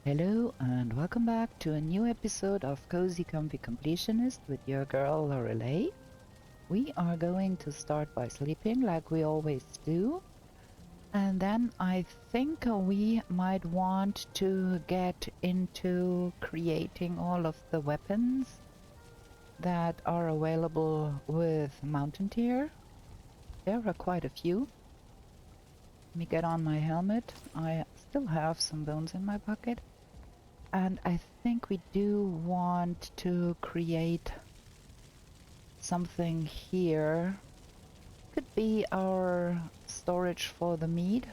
Hello and welcome back to a new episode of Cozy Comfy Completionist with your girl Lorelei. We are going to start by sleeping like we always do. And then I think we might want to get into creating all of the weapons that are available with Mountain Tier. There are quite a few. Let me get on my helmet. I still have some bones in my pocket. And I think we do want to create something here. Could be our storage for the meat.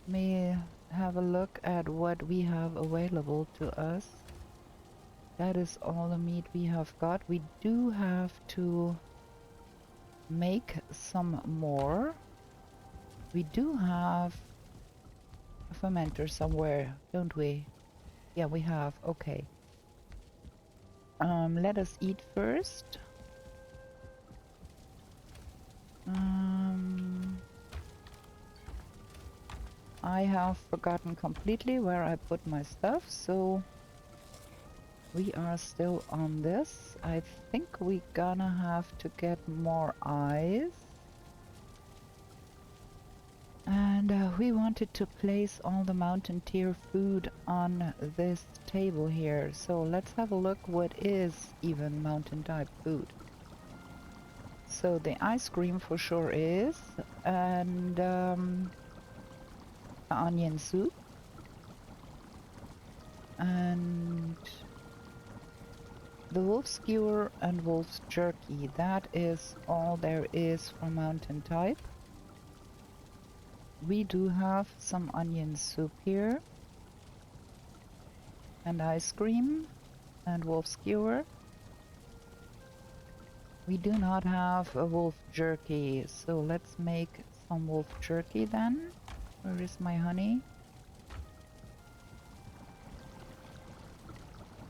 Let me have a look at what we have available to us. That is all the meat we have got. We do have to make some more. We do have a fermenter somewhere, don't we? Yeah, we have. Okay. Let us eat first. I have forgotten completely where I put my stuff, so we are still on this. I think we're gonna have to get more eyes. And we wanted to place all the Mountain Tier food on this table here. So let's have a look what is even mountain type food. So the ice cream for sure is, and onion soup, and the wolf skewer and wolf's jerky. That is all there is for mountain type. We do have some onion soup here, and ice cream, and wolf skewer. We do not have a wolf jerky, so let's make some wolf jerky then. Where is my honey?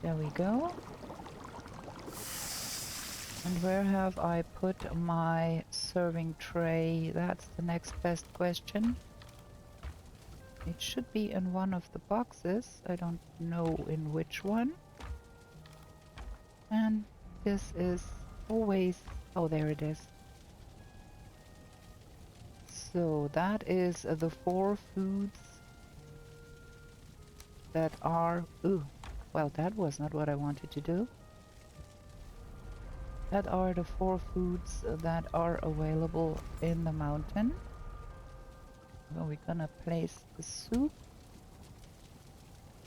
There we go. And where have I put my serving tray? That's the next best question. It should be in one of the boxes. I don't know in which one. And this is always... oh, there it is. So that is the 4 foods that are... ooh, well, that was not what I wanted to do. That are the 4 foods that are available in the mountain. So we're gonna place the soup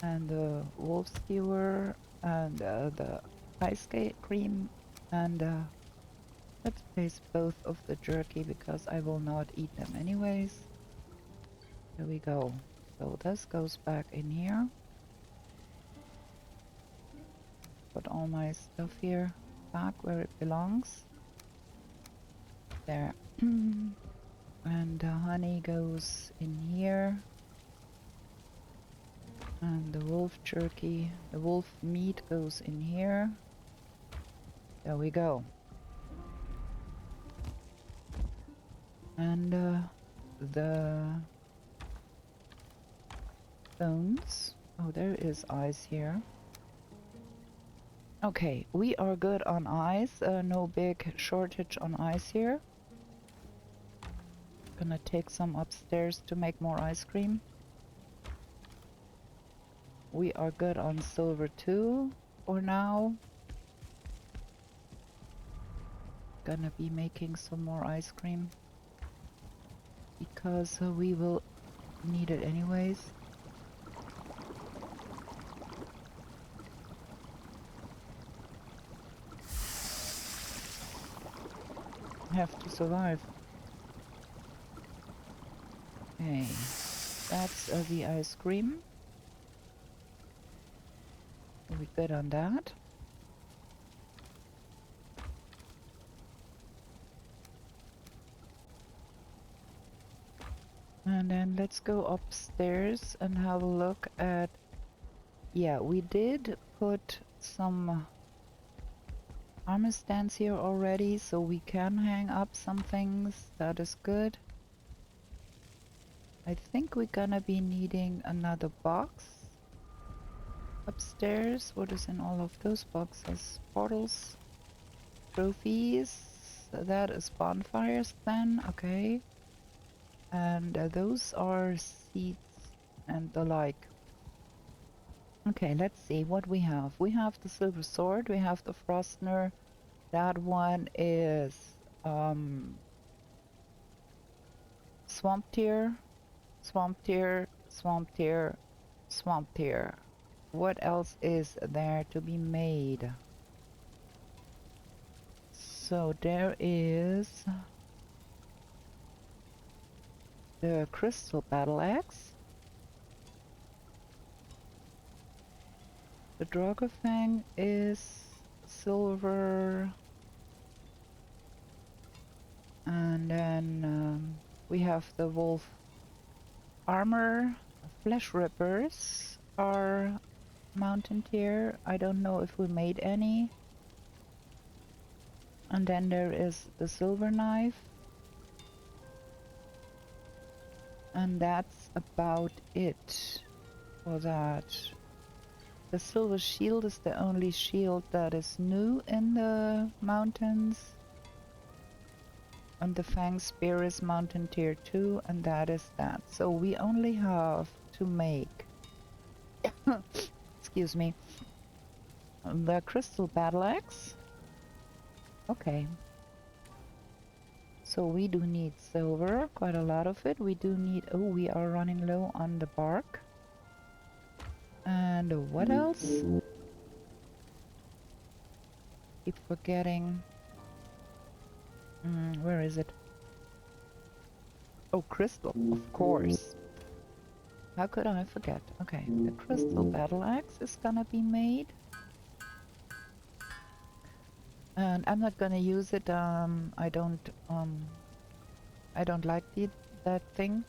and the wolf skewer and the ice cream, and let's place both of the jerky because I will not eat them anyways. There we go. So this goes back in here. Put all my stuff here back where it belongs. There. And the honey goes in here. And the wolf jerky, the wolf meat goes in here. There we go. And the bones. Oh, there is ice here. Okay, we are good on ice. No big shortage on ice here. Gonna take some upstairs to make more ice cream. We are good on silver too for now. Gonna be making some more ice cream because we will need it anyways. Have to survive. Okay, that's the ice cream. We're good on that. And then let's go upstairs and have a look at... yeah, we did put some armor stands here already, so we can hang up some things. That is good. I think we're gonna be needing another box upstairs. What is in all of those boxes? Portals, trophies. That is bonfires then. Okay. And those are seeds and the like. Okay, let's see what we have. We have the silver sword. We have the frostner. That one is swamp tier, swamp tier, swamp tier, swamp tier. What else is there to be made? So there is the crystal battle axe, the Dragofang is silver, and then we have the wolf armor. Flesh rippers are mountain tier. I don't know if we made any. And then there is the silver knife. And that's about it for that. The silver shield is the only shield that is new in the mountains. And the Fang Spear is mountain tier 2, and that is that. So we only have to make, excuse me, the crystal battle axe. Okay. So we do need silver, quite a lot of it. We do need, oh, we are running low on the bark. And what else? Keep forgetting. Where is it? Oh, crystal, of course. How could I forget? Okay, the crystal battle axe is gonna be made. And I'm not gonna use it. I don't like that thing.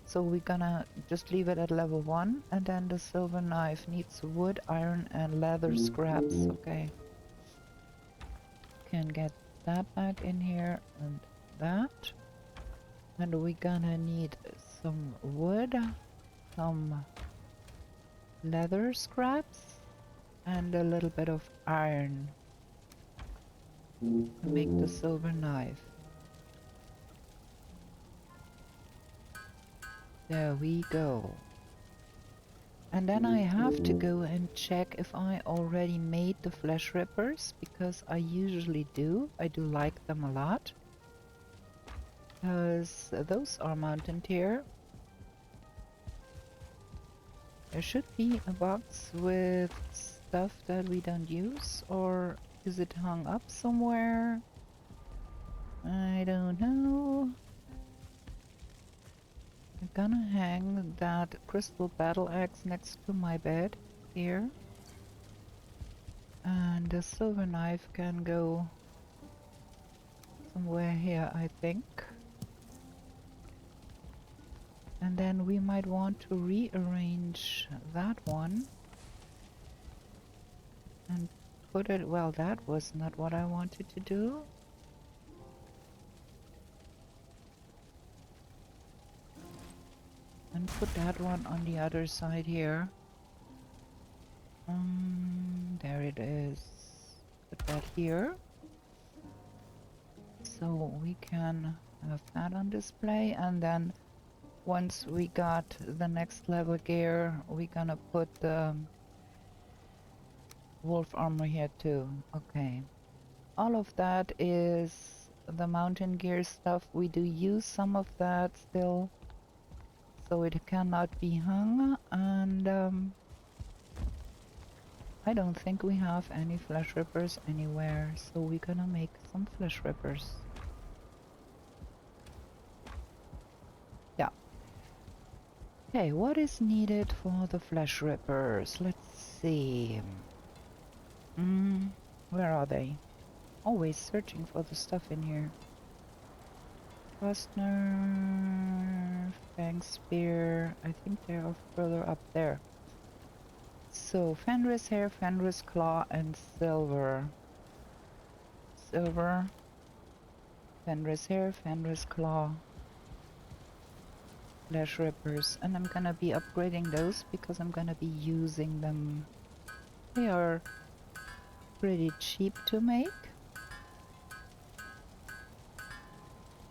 So we're gonna just leave it at level 1. And then the silver knife needs wood, iron, and leather scraps. Okay. Can get that back in here and that. And we're gonna need some wood, some leather scraps, and a little bit of iron to make the silver knife. There we go. And then I have to go and check if I already made the flesh rippers, because I usually do. I do like them a lot. Because those are mountain tier. There should be a box with stuff that we don't use, or is it hung up somewhere? I don't know. I'm gonna hang that crystal battle axe next to my bed here. And the silver knife can go somewhere here, I think. And then we might want to rearrange that one and put it, well, that was not what I wanted to do. And put that one on the other side here. There it is. Put that here. So we can have that on display, and then once we got the next level gear, we're gonna put the wolf armor here too. Okay. All of that is the mountain gear stuff. We do use some of that still, so it cannot be hung. And I don't think we have any flesh rippers anywhere, so we're gonna make some flesh rippers. Yeah. Okay, what is needed for the flesh rippers? Let's see. Where are they? Always searching for the stuff in here. Frostner, Fang Spear. I think they are further up there. So, Fenris hair, Fenris claw, and silver. Silver. Fenris hair, Fenris claw. flesh rippers, and I'm gonna be upgrading those because I'm gonna be using them. They are pretty cheap to make.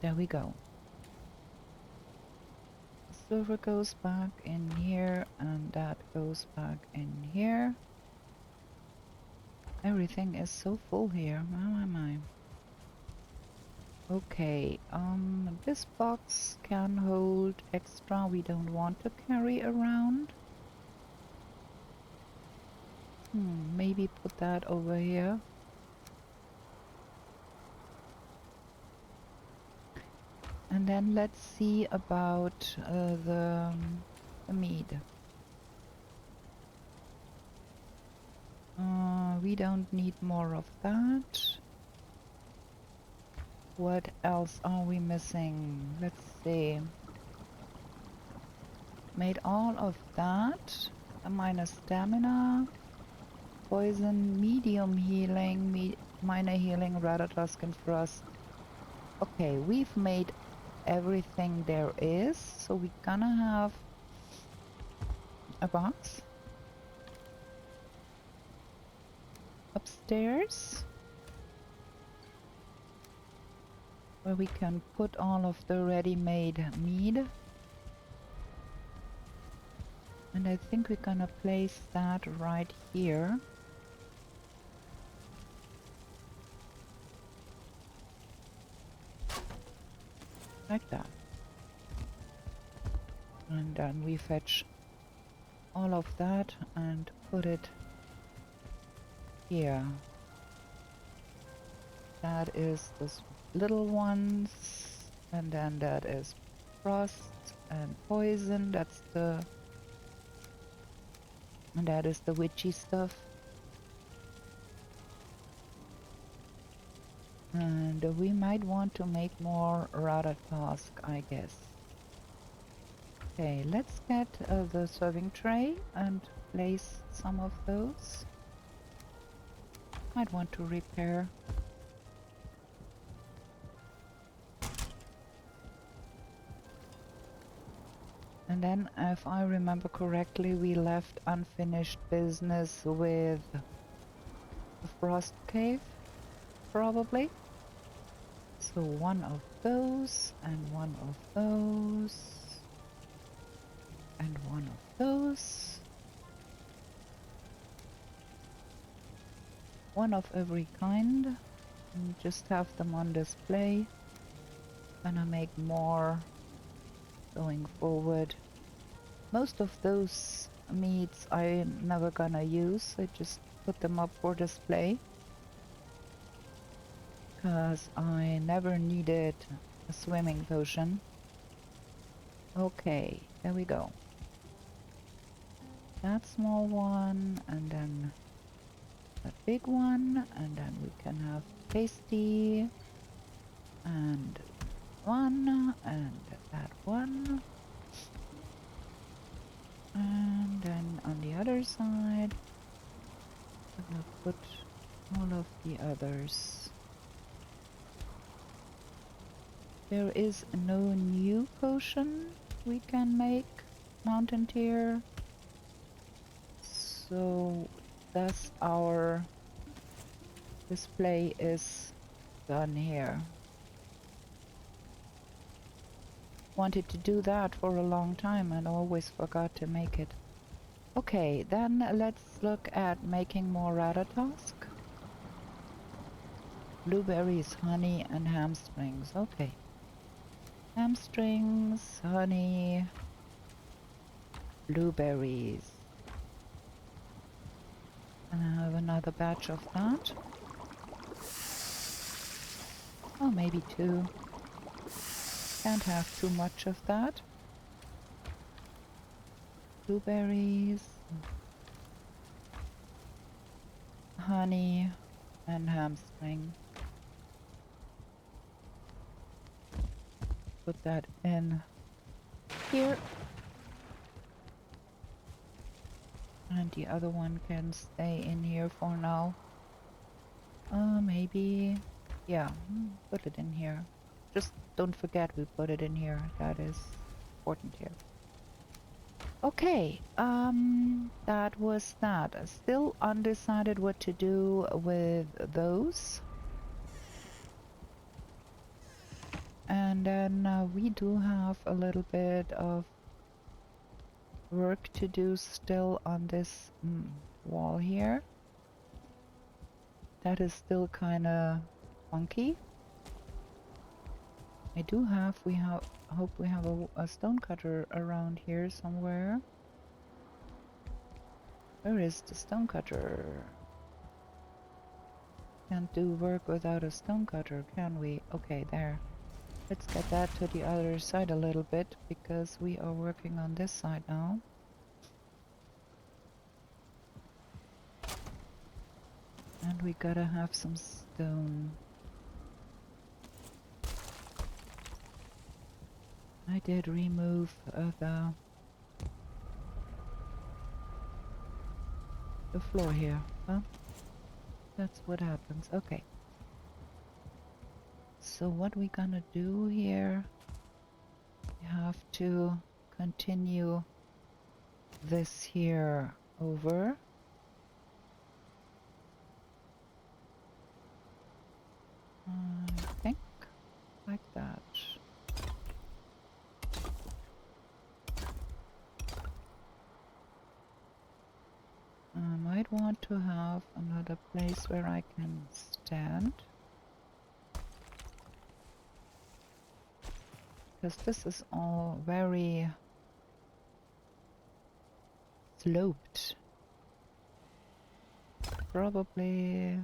There we go. Silver goes back in here, and that goes back in here. Everything is so full here. My. Okay, this box can hold extra we don't want to carry around. Maybe put that over here. And then let's see about the mead. We don't need more of that. What else are we missing? Let's see. Made all of that. A minus stamina. Poison, medium healing, minor healing, rather Tuscan frost. Okay, we've made everything there is, so we're gonna have a box upstairs where we can put all of the ready-made mead. And I think we're gonna place that right here. Like that. And then we fetch all of that and put it here. That is the little ones, and then that is frost and poison. That's the... and that is the witchy stuff. And we might want to make more Rada task, I guess. Okay, let's get the serving tray and place some of those. Might want to repair. And then, if I remember correctly, we left unfinished business with the frost cave, probably. So one of those, and one of those, and one of those. One of every kind. And just have them on display. Gonna make more going forward. Most of those meats I'm never gonna use. I just put them up for display. Because I never needed a swimming potion. Okay, there we go. That small one, and then that big one, and then we can have tasty, and one, and that one. And then on the other side, I'm gonna put all of the others. There is no new potion we can make, mountain tier. So thus our display is done here. Wanted to do that for a long time and always forgot to make it. Okay, then let's look at making more Ratatosk. Blueberries, honey, and hamstrings. Okay. Hamstrings, honey, blueberries. And I have another batch of that. Oh, maybe two. Can't have too much of that. Blueberries, honey, and hamstring. Put that in here. And the other one can stay in here for now. Maybe... yeah, put it in here. Just don't forget we put it in here, that is. important here. Okay, that was that. Still undecided what to do with those. And then we do have a little bit of work to do still on this wall here. That is still kind of funky. I do have, hope we have a stone cutter around here somewhere. Where is the stone cutter? Can't do work without a stone cutter, can we? Okay, there. Let's get that to the other side a little bit, because we are working on this side now. And we gotta have some stone. I did remove the floor here. Well, that's what happens. Okay. So what we gonna do here? We have to continue this here over. I think like that. I might want to have another place where I can stand. Because this is all very sloped. Probably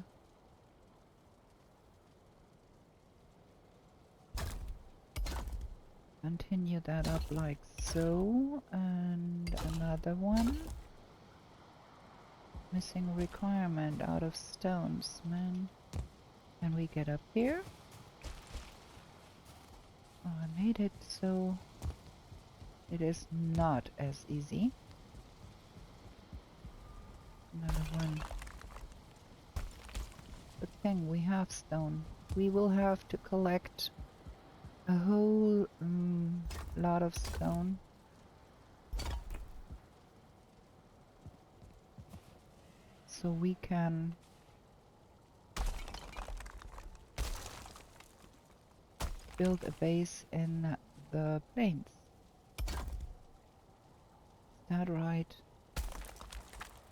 continue that up like so, and another one. Missing requirement out of stones, man. Can we get up here? Oh, I made it so it is not as easy. Another one. Good thing we have stone. We will have to collect a whole lot of stone. So we can build a base in the plains. Is that right?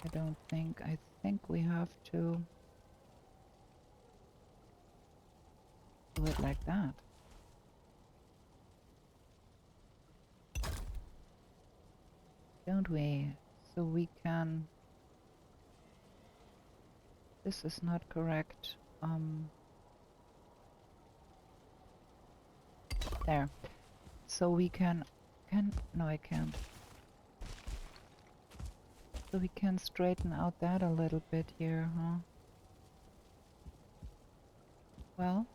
I don't think. I think we have to do it like that. Don't we? So we can... This is not correct. There. So we can... No, I can't. So we can straighten out that a little bit here, huh? Well...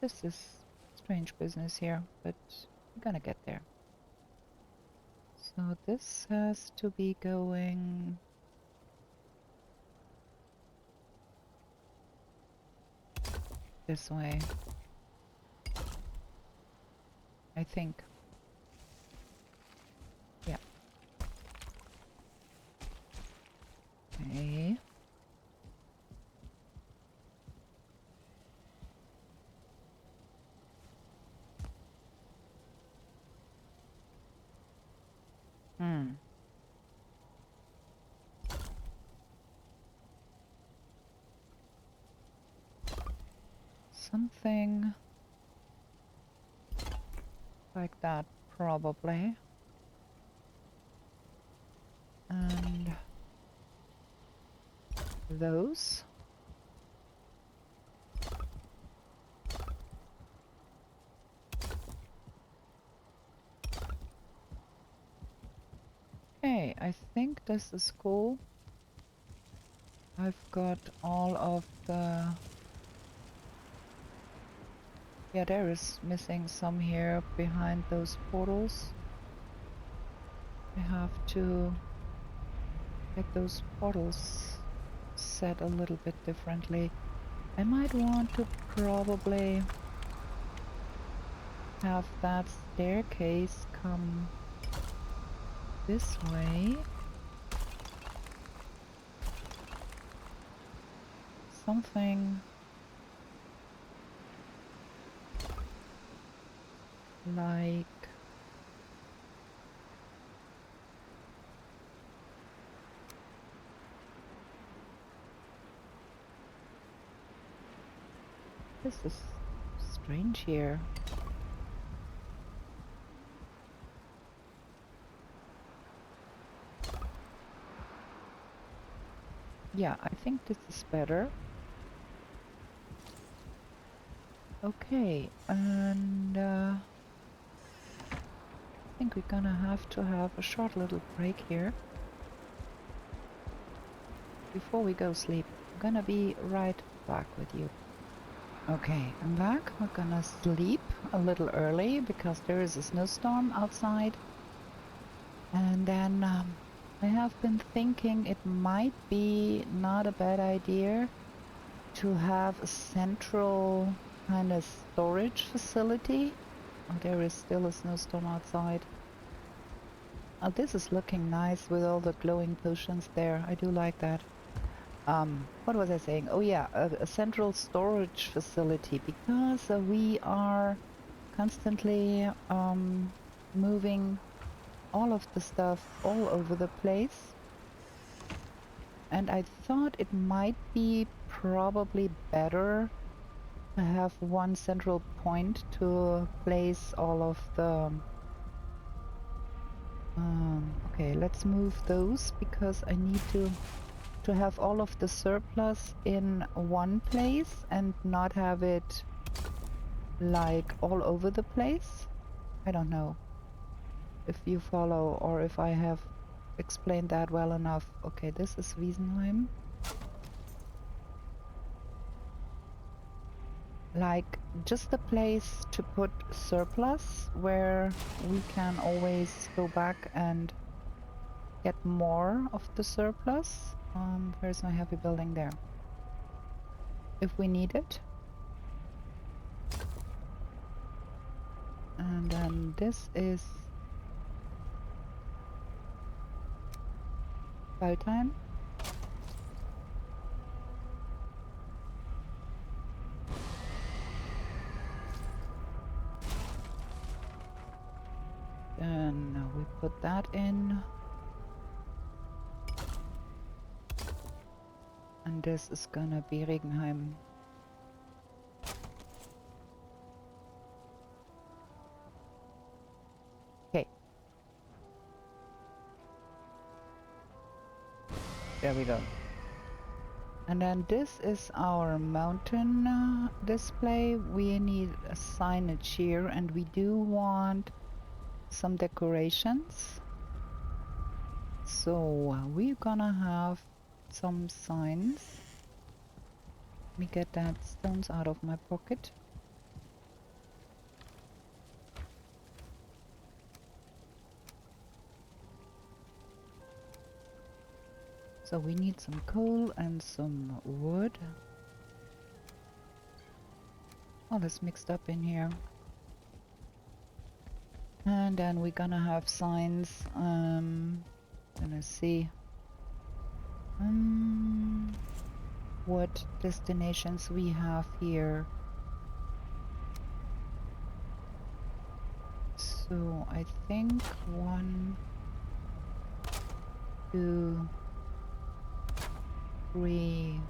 This is strange business here, but we're gonna get there. So this has to be going... this way. I think. Yeah. Okay. Something like that, probably. And those. Okay, I think this is cool. I've got all of the... Yeah, there is missing some here behind those portals. I have to Like those portals set a little bit differently. I might want to probably have that staircase come this way. Something like this is strange here. Yeah, I think this is better. Okay, and I think we're gonna have to have a short little break here before we go sleep. I'm gonna be right back with you. Okay, I'm back. We're gonna sleep a little early because there is a snowstorm outside. And then I have been thinking it might be not a bad idea to have a central kind of storage facility. Oh, there is still a snowstorm outside. Oh, this is looking nice with all the glowing potions there. I do like that. What was I saying? Oh yeah, a central storage facility, because we are constantly moving all of the stuff all over the place. And I thought it might be probably better to have one central point to place all of the... okay, let's move those because I need to have all of the surplus in one place and not have it like all over the place. I don't know if you follow or if I have explained that well enough. Okay, this is Wiesenheim. Like just a place to put surplus where we can always go back and get more of the surplus. Where's my heavy building? There. If we need it. And then this is Valheim. Then we put that in. And this is gonna be Regenheim. Okay. There we go. And then this is our mountain display. We need a signage here, and we do want some decorations. So we're gonna have some signs. Let me get that stones out of my pocket. So we need some coal and some wood. All is mixed up in here. And then we're gonna have signs. Gonna see what destinations we have here. So I think 1, 2, 3,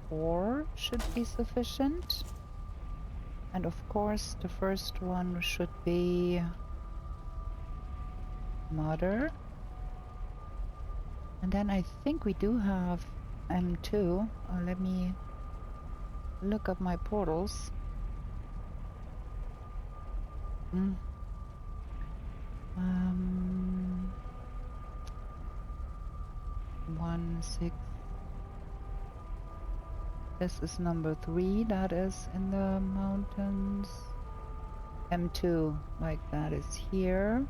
4 should be sufficient. And of course the first one should be Mother. And then I think we do have M2. Let me look up my portals. 1, 6. This is number 3. That is in the mountains. M2, like that, is here.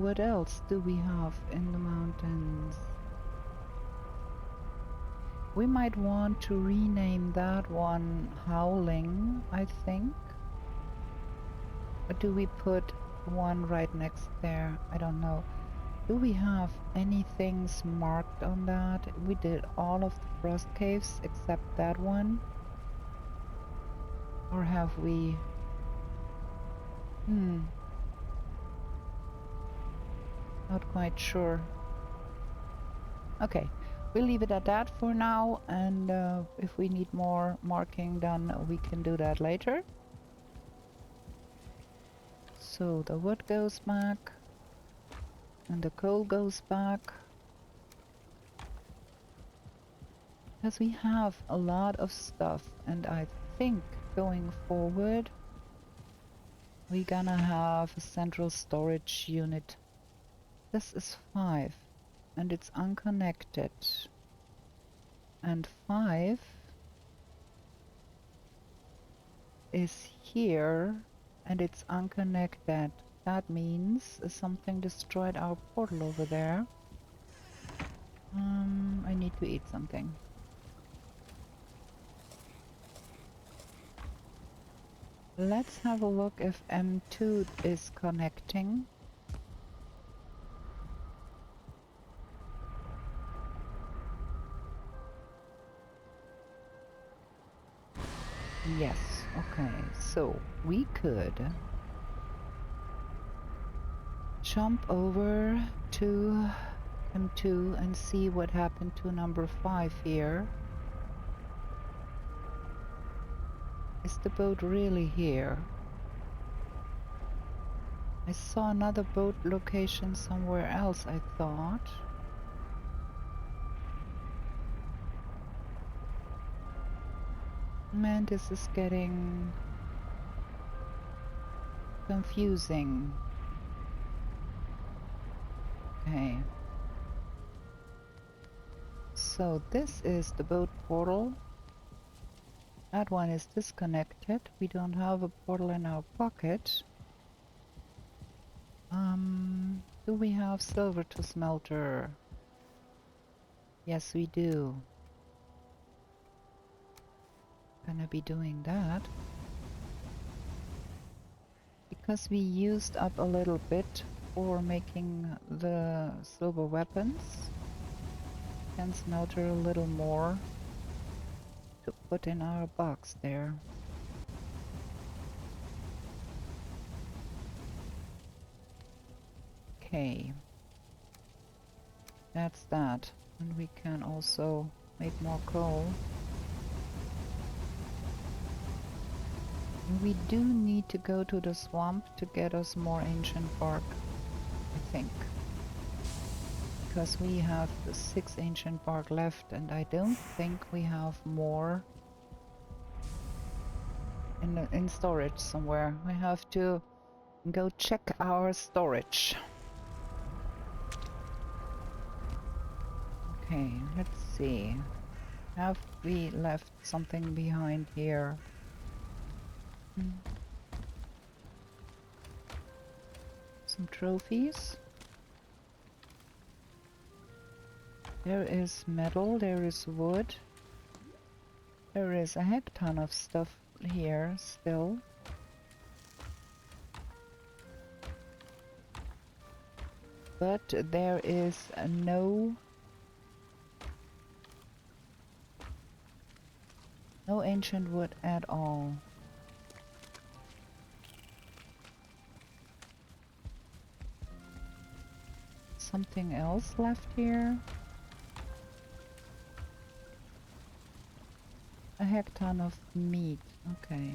what else do we have in the mountains? We might want to rename that one Howling, I think. Or do we put one right next there? I don't know. Do we have any things marked on that? We did all of the frost caves except that one. Or have we? Not quite sure. Okay, we'll leave it at that for now, and if we need more marking done, we can do that later. So the wood goes back, and the coal goes back. Because we have a lot of stuff, and I think going forward, we're gonna have a central storage unit. This is 5, and it's unconnected. And 5 is here, and it's unconnected. That means something destroyed our portal over there. I need to eat something. Let's have a look if M2 is connecting. Yes, okay, so we could jump over to M2 and see what happened to number 5 here. Is the boat really here? I saw another boat location somewhere else, I thought. Man, this is getting confusing. Okay. So this is the boat portal. That one is disconnected. We don't have a portal in our pocket. Do we have silver to smelter? Yes, we do. Gonna be doing that. Because we used up a little bit for making the silver weapons. Can smelter a little more to put in our box there. Okay. That's that. And we can also make more coal. And we do need to go to the swamp to get us more ancient bark, I think. Because we have 6 ancient bark left, and I don't think we have more in storage somewhere. We have to go check our storage. Okay, let's see. Have we left something behind here? Some trophies. There is metal, there is wood. There is a heck ton of stuff here still. But there is no ancient wood at all. Something else left here? A heck ton of meat. Okay.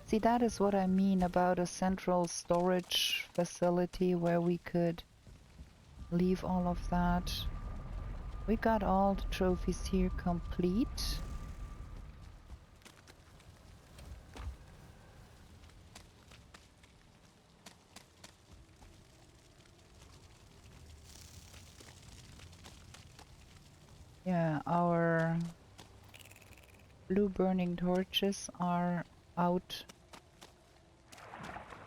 See, that is what I mean about a central storage facility where we could leave all of that. We got all the trophies here complete. Yeah, our blue burning torches are out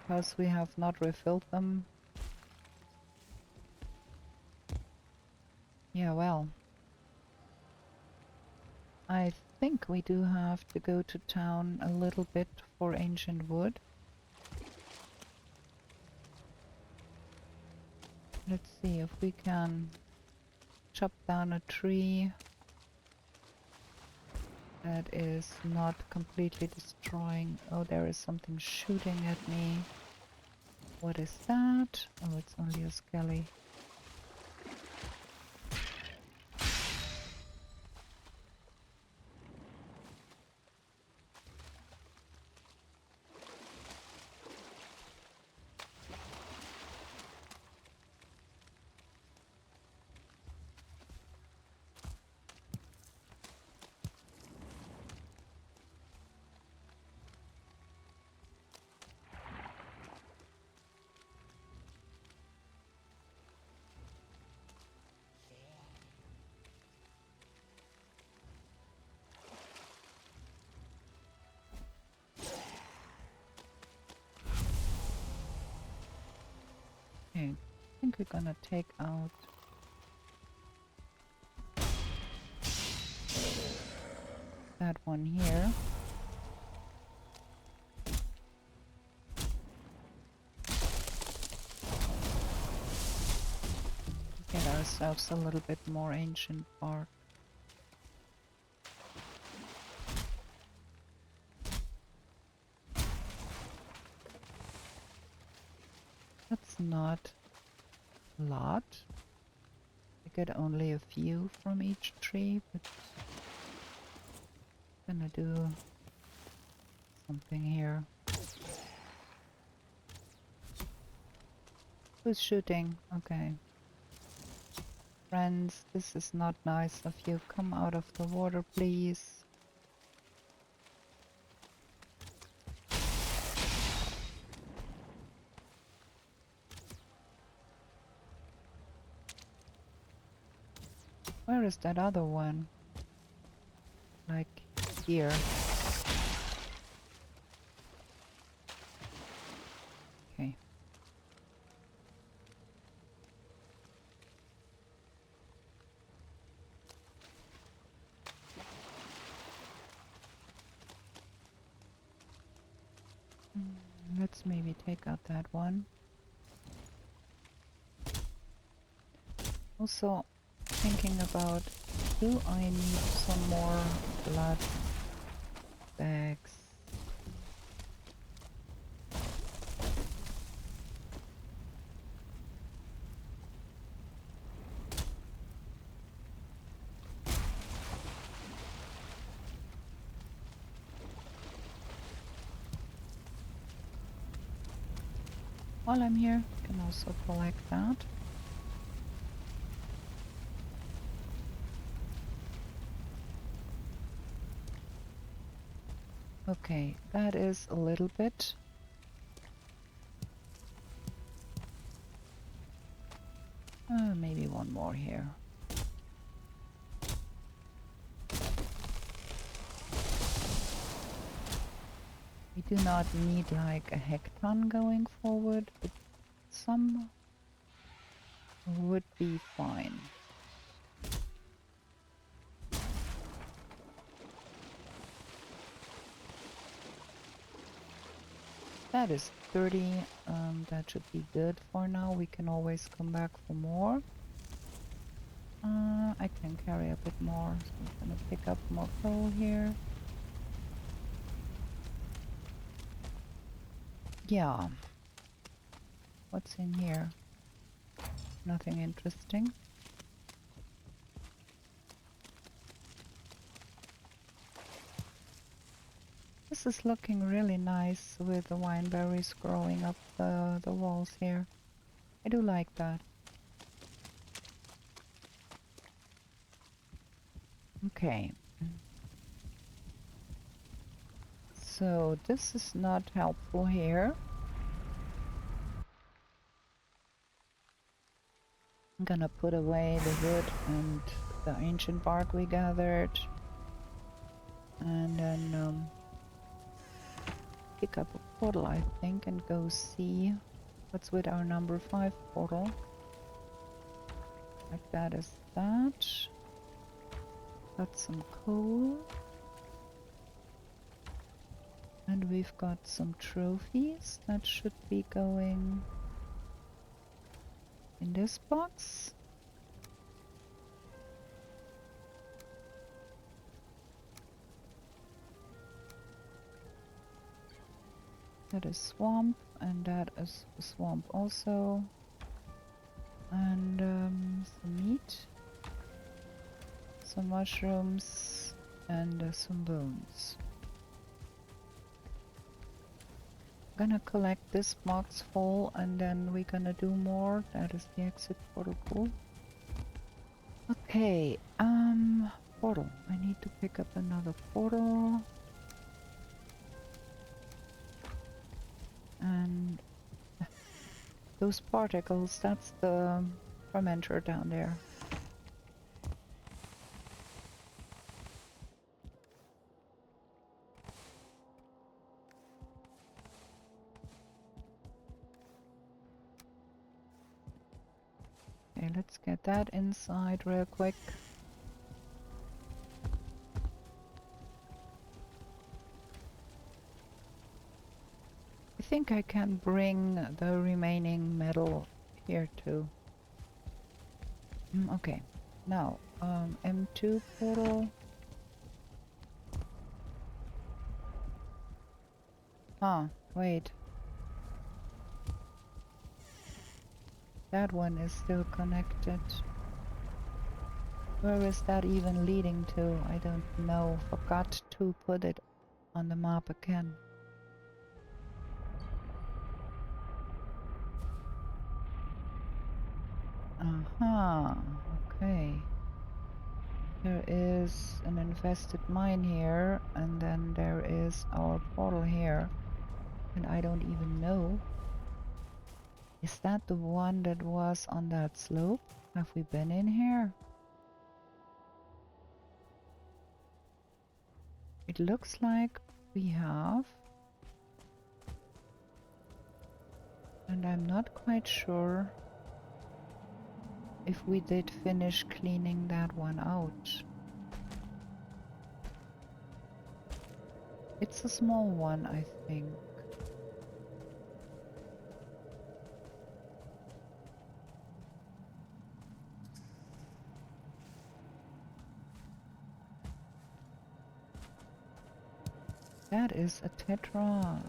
because we have not refilled them. Yeah, well. I think we do have to go to town a little bit for ancient wood. Let's see if we can chop down a tree that is not completely destroying. Oh, there is something shooting at me. What is that? Oh, it's only a skelly. Okay, I think we're gonna take out that one here. Get ourselves a little bit more ancient bark. That's not a lot. I get only a few from each tree, but I'm gonna do something here. Who's shooting? Okay. Friends, this is not nice of you. Come out of the water, please. Where is that other one? Like here. Okay. Let's maybe take out that one. Also thinking about, do I need some more blood bags? While I'm here, I can also collect that. Okay, that is a little bit. Maybe one more here. We do not need like a hecton going forward, but some would be fine. That is 30. That should be good for now. We can always come back for more. I can carry a bit more, so I'm gonna pick up more coal here. Yeah. What's in here? Nothing interesting. This is looking really nice with the wine berries growing up the walls here. I do like that. Okay. So this is not helpful here. I'm gonna put away the wood and the ancient bark we gathered. And then pick up a portal, I think, and go see what's with our number 5 portal. Like that is that. Got some coal. And we've got some trophies that should be going in this box. That is swamp, and that is swamp also. And some meat, some mushrooms, and some bones. Gonna collect this box full, and then we're gonna do more. That is the exit portal. Cool. Okay, portal. I need to pick up another portal. And those particles, that's the fermenter down there. Okay, let's get that inside real quick. I think I can bring the remaining metal here too. Okay, now M2 portal. Ah, wait. That one is still connected. Where is that even leading to? I don't know. Forgot to put it on the map again. Aha, okay. There is an infested mine here, and then there is our portal here. And I don't even know. Is that the one that was on that slope? Have we been in here? It looks like we have. And I'm not quite sure if we did finish cleaning that one out. It's a small one, I think. That is a tetra.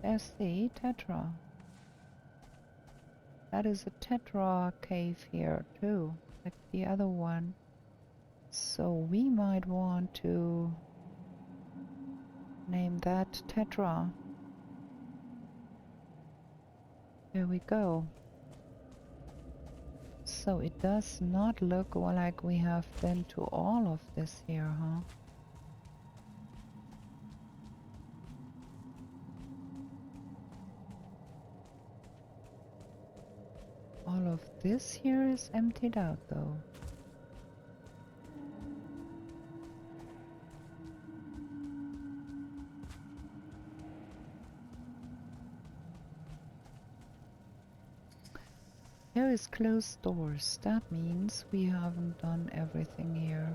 There's the tetra. That is a tetra cave here too, like the other one. So we might want to name that tetra. There we go. So it does not look like we have been to all of this here, huh? All of this here is emptied out though. There is closed doors. That means we haven't done everything here.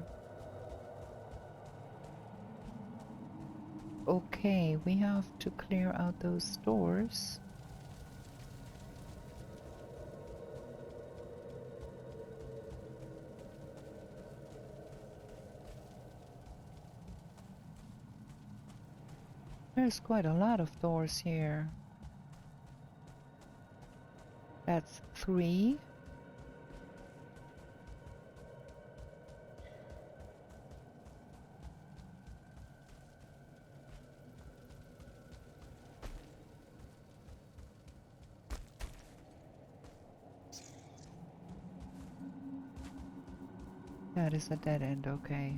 Okay, we have to clear out those doors. There's quite a lot of doors here. That's 3. That is a dead end, okay.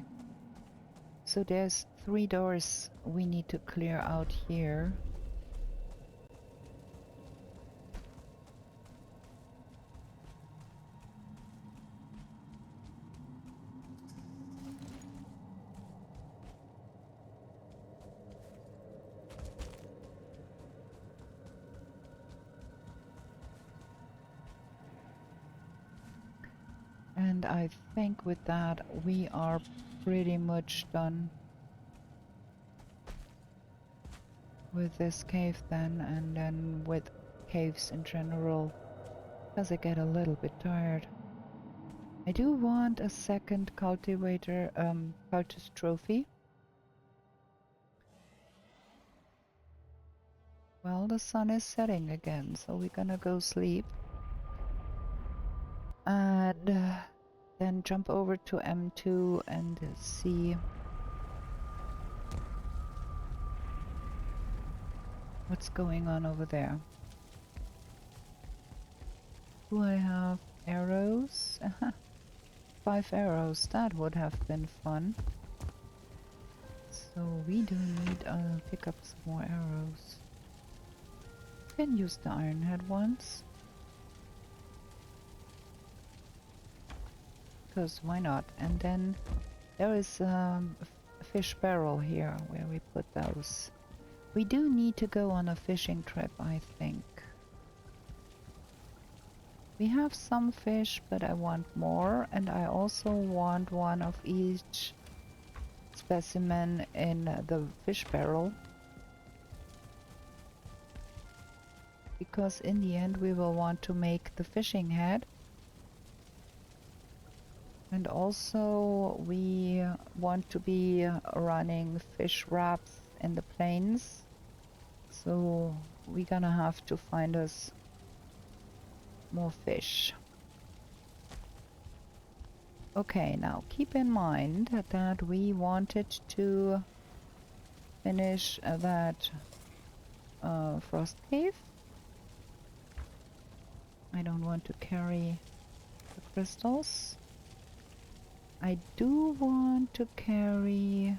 So there's 3 doors we need to clear out here. And I think with that we are pretty much done with this cave then, and then with caves in general, because I get a little bit tired. I do want a second cultivator, cultist trophy. Well, the sun is setting again, so we're gonna go sleep. And then jump over to M2 and see what's going on over there. Do I have arrows? 5 arrows, that would have been fun. So we do need to pick up some more arrows. Can use the iron head once. Because why not? And then there is a fish barrel here where we put those. We do need to go on a fishing trip, I think. We have some fish, but I want more, and I also want one of each specimen in the fish barrel. Because in the end we will want to make the fishing head. And also we want to be running fish wraps in the plains. So we're gonna have to find us more fish. Okay, now keep in mind that we wanted to finish that frost cave. I don't want to carry the crystals. I do want to carry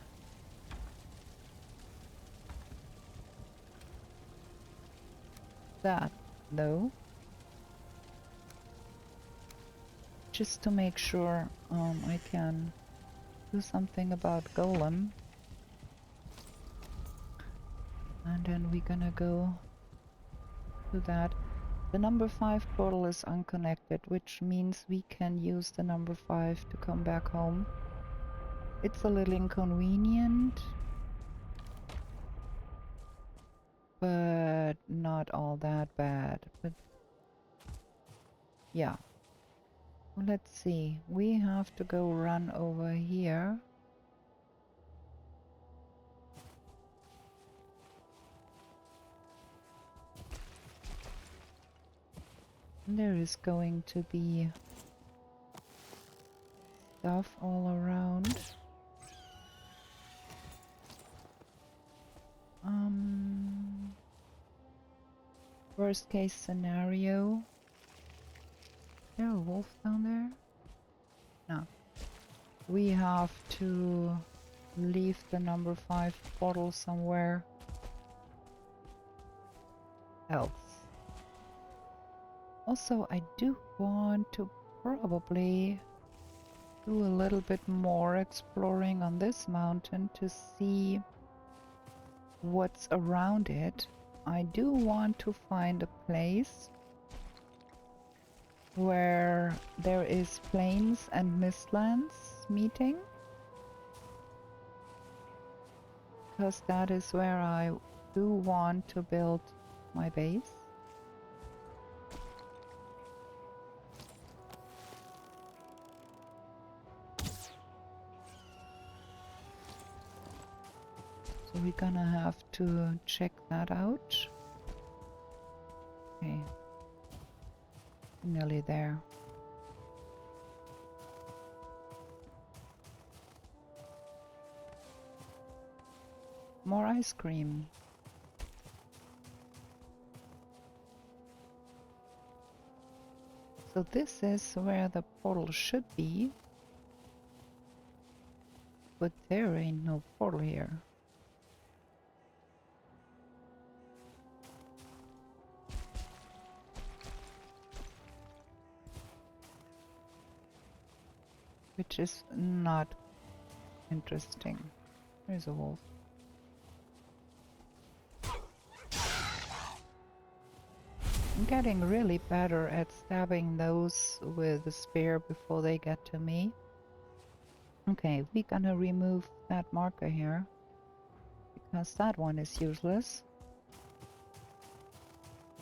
that though, just to make sure I can do something about golem. And then we're gonna go to that. The number 5 portal is unconnected, which means we can use the number 5 to come back home. It's a little inconvenient, but not all that bad. But yeah. Well, let's see. We have to go run over here. There is going to be stuff all around. Worst case scenario. Is there a wolf down there? No. We have to leave the number 5 portal somewhere else. Also, I do want to probably do a little bit more exploring on this mountain to see what's around it. I do want to find a place where there is plains and mistlands meeting, because that is where I do want to build my base. So we're gonna have to check that out. Okay. Nearly there. More ice cream. So this is where the portal should be. But there ain't no portal here. Which is not interesting. There's a wolf. I'm getting really better at stabbing those with the spear before they get to me. Okay, we're gonna remove that marker here, because that one is useless.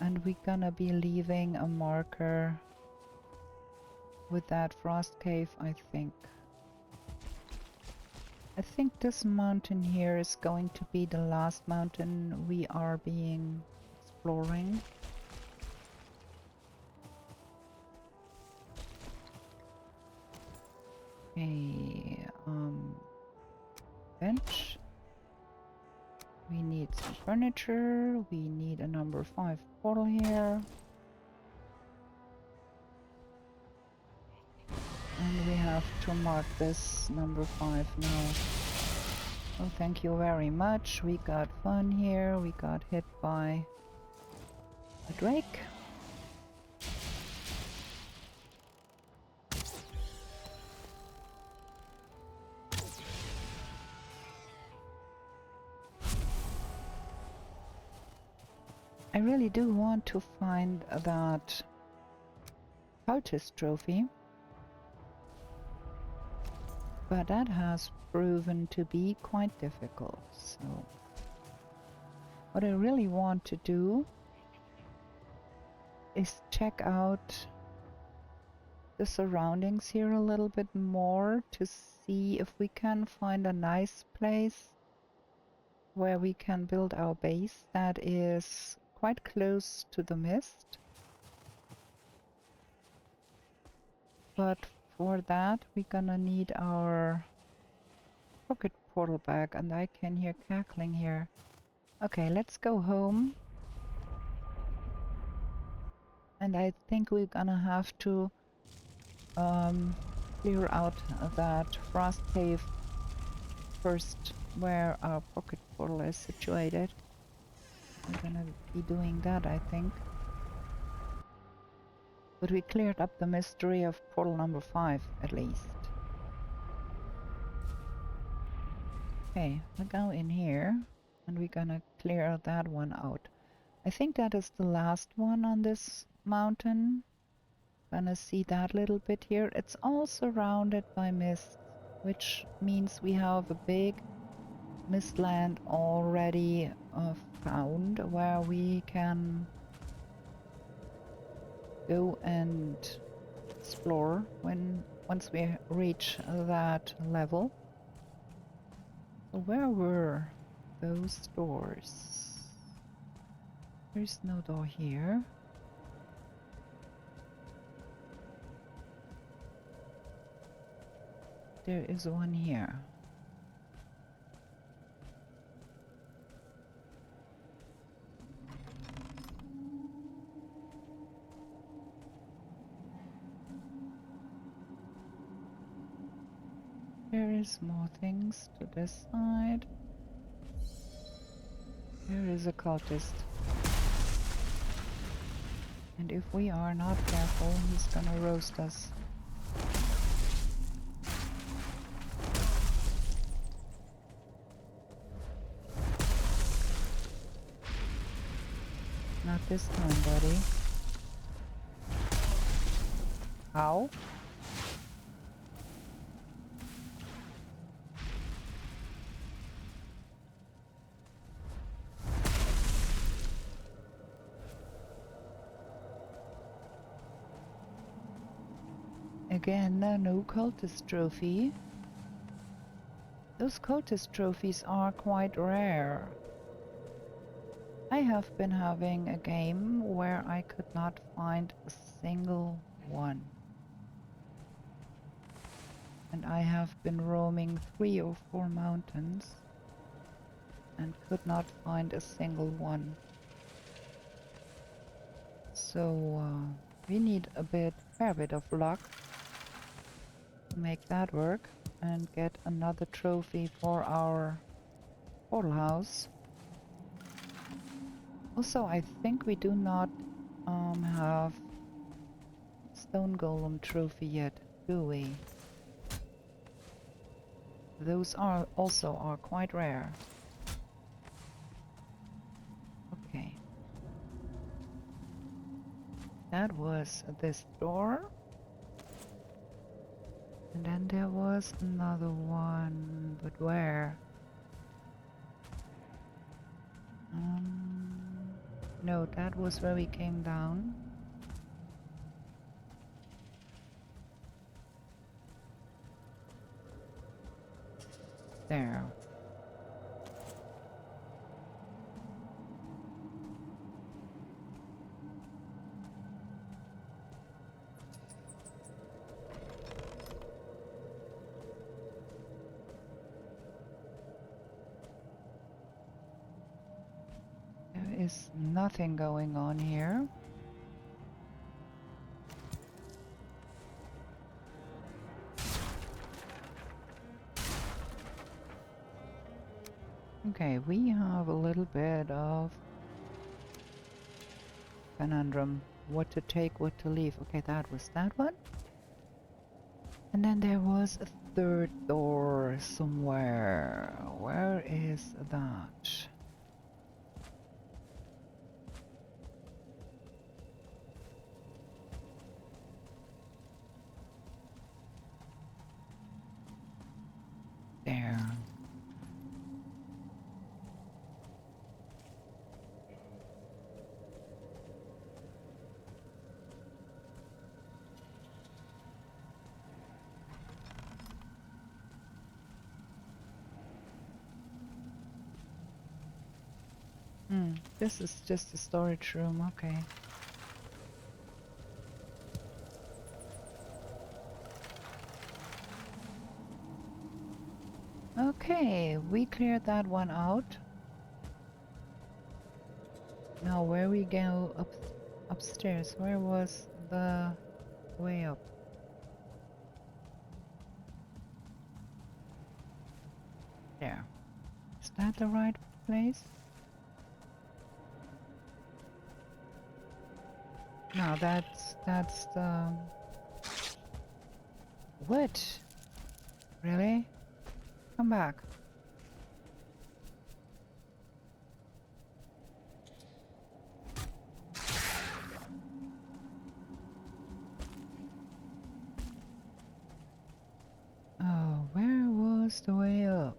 And we're gonna be leaving a marker with that frost cave, I think. I think this mountain here is going to be the last mountain we are being exploring. Okay, bench. We need some furniture. We need a number 5 portal here. And we have to mark this number 5 now. Oh, thank you very much. We got fun here. We got hit by a drake. I really do want to find that cultist trophy, but that has proven to be quite difficult. So what I really want to do is check out the surroundings here a little bit more to see if we can find a nice place where we can build our base that is quite close to the mist. But for that we're gonna need our pocket portal back, and I can hear cackling here. Okay, let's go home. And I think we're gonna have to clear out that frost cave first, where our pocket portal is situated. We're gonna be doing that, I think. But we cleared up the mystery of portal number 5, at least. Okay, we'll go in here, and we're gonna clear that one out. I think that is the last one on this mountain. Gonna see that little bit here. It's all surrounded by mist, which means we have a big mistland already found where we can go and explore once we reach that level. So where were those doors? There's no door here. There is one here. There is more things to this side. There is a cultist. And if we are not careful, he's gonna roast us. Not this time, buddy. How? Again, no cultist trophy. Those cultist trophies are quite rare. I have been having a game where I could not find a single one. And I have been roaming 3 or 4 mountains and could not find a single one. So we need a fair bit of luck to make that work and get another trophy for our portal house. Also, I think we do not have stone golem trophy yet, do we? Those are also quite rare. Okay. That was this door. And then there was another one, but where? No, that was where we came down. There. There is nothing going on here. Okay, we have a little bit of conundrum. What to take, what to leave. Okay, that was that one. And then there was a third door somewhere. Where is that? There. This is just a storage room, okay. Okay, we cleared that one out. Now where we go upstairs? Where was the way up? There. Is that the right place? No, that's the... What? Really? Come back. Oh, where was the way up?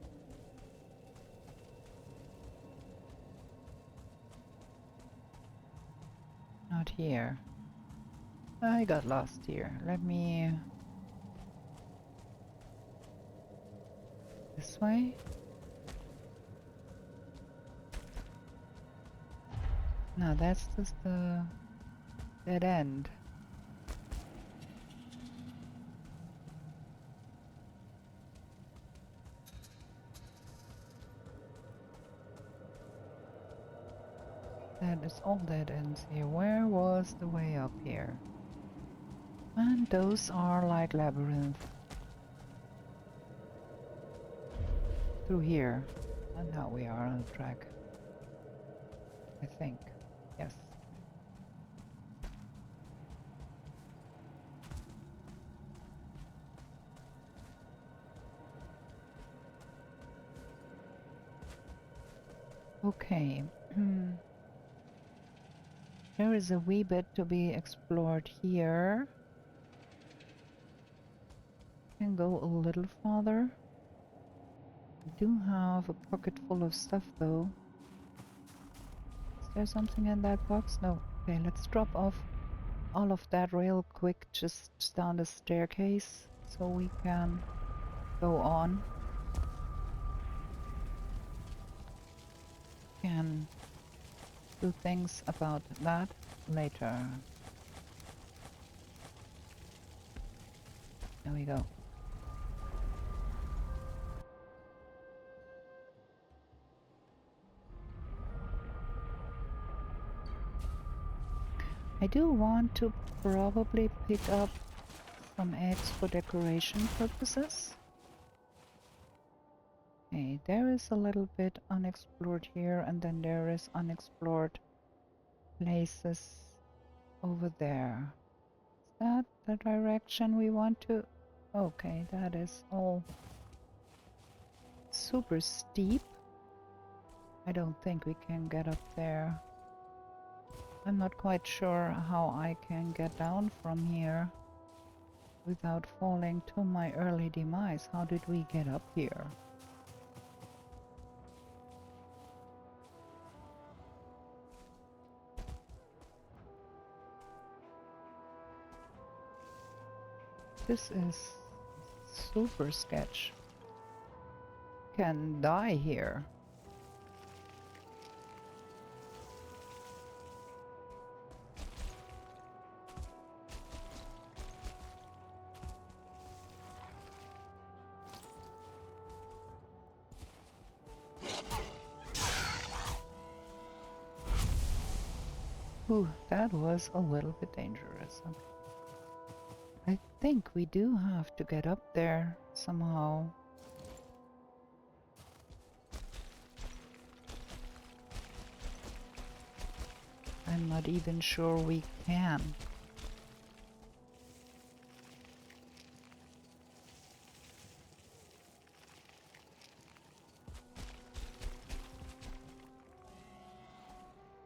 Not here. I got lost here. Let me... This way? No, that's just the dead end. That is all dead ends here. Where was the way up here? And those are like labyrinth. Through here. And now we are on the track. I think. Yes. Okay. There is a wee bit to be explored here. Can go a little farther. We do have a pocket full of stuff though. Is there something in that box? No. Okay, let's drop off all of that real quick just down the staircase so we can go on. Can do things about that later. There we go. I do want to probably pick up some eggs for decoration purposes. Okay, there is a little bit unexplored here, and then there is unexplored places over there. Is that the direction we want to? Okay, that is all super steep. I don't think we can get up there. I'm not quite sure how I can get down from here without falling to my early demise. How did we get up here? This is super sketch. Can die here. Ooh, that was a little bit dangerous. I think we do have to get up there somehow. I'm not even sure we can.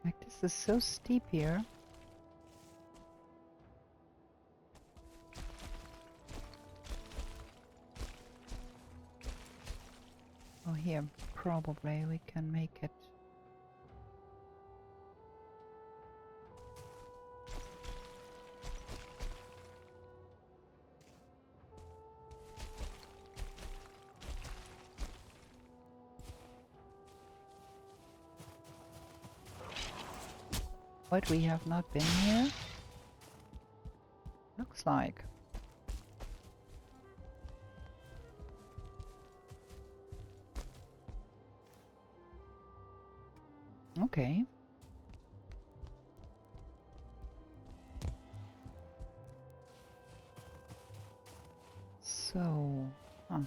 Like, this is so steep here. Oh, here, probably we can make it. What, we have not been here? Looks like. Okay. So, huh.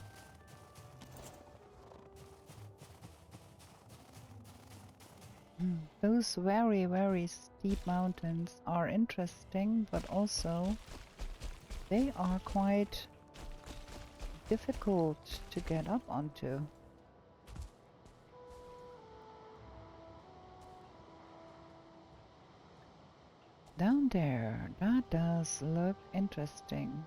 Those very, very steep mountains are interesting, but also they are quite difficult to get up onto. Down there, that does look interesting.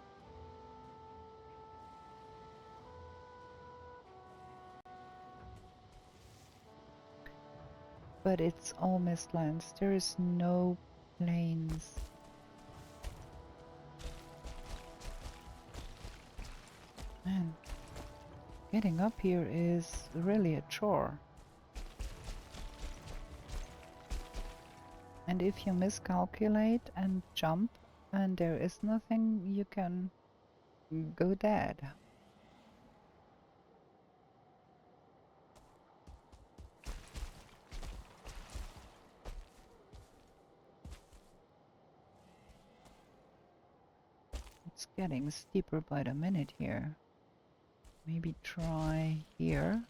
But it's all mistlands. There is no plains. Man, getting up here is really a chore. And if you miscalculate and jump and there is nothing, you can go dead. It's getting steeper by the minute here. Maybe try here.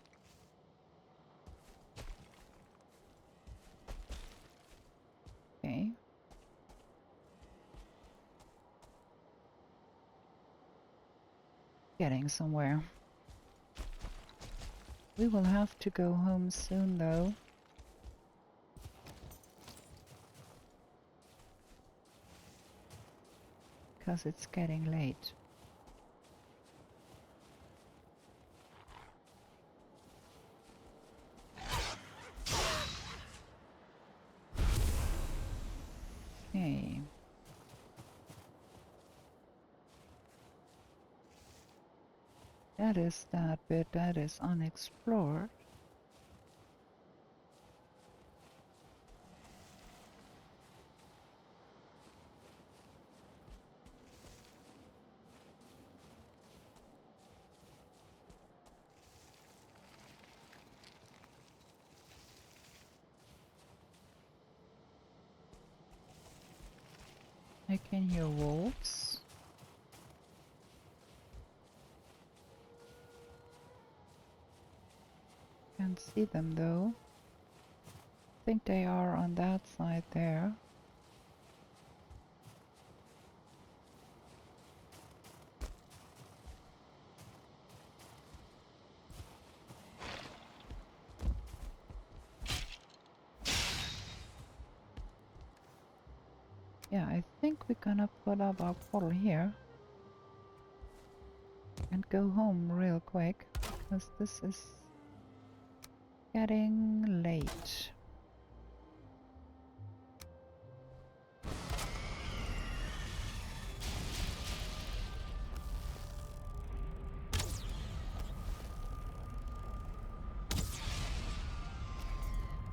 Okay. Getting somewhere. We will have to go home soon though. Because it's getting late. Okay. That is that bit that is unexplored. I can hear wolves. Can't see them though. I think they are on that side there. Yeah, I think we're gonna put up our portal here and go home real quick because this is getting late.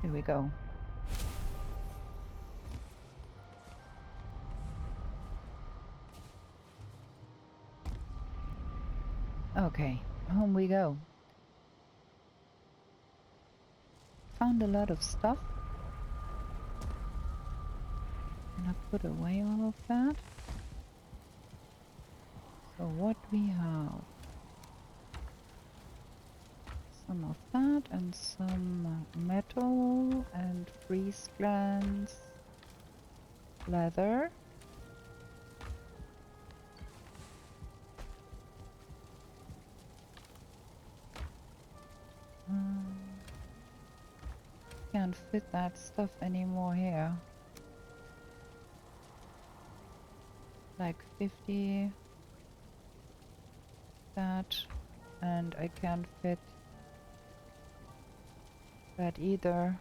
Here we go. Okay, home we go. Found a lot of stuff. Gonna put away all of that. So what we have? Some of that and some metal and freeze glands, leather. Can't fit that stuff anymore here. Like 50. That. And I can't fit that either.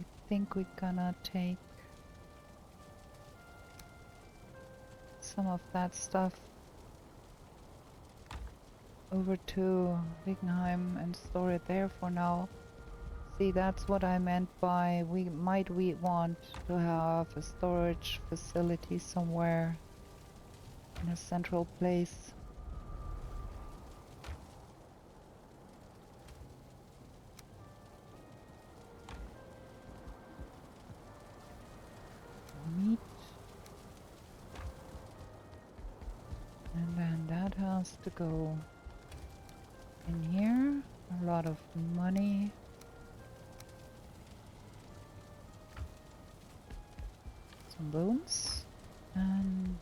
I think we're gonna take some of that stuff over to Valheim and store it there for now. See, that's what I meant by we want to have a storage facility somewhere in a central place. Meat. And then that has to go in here. A lot of money. Some bones. And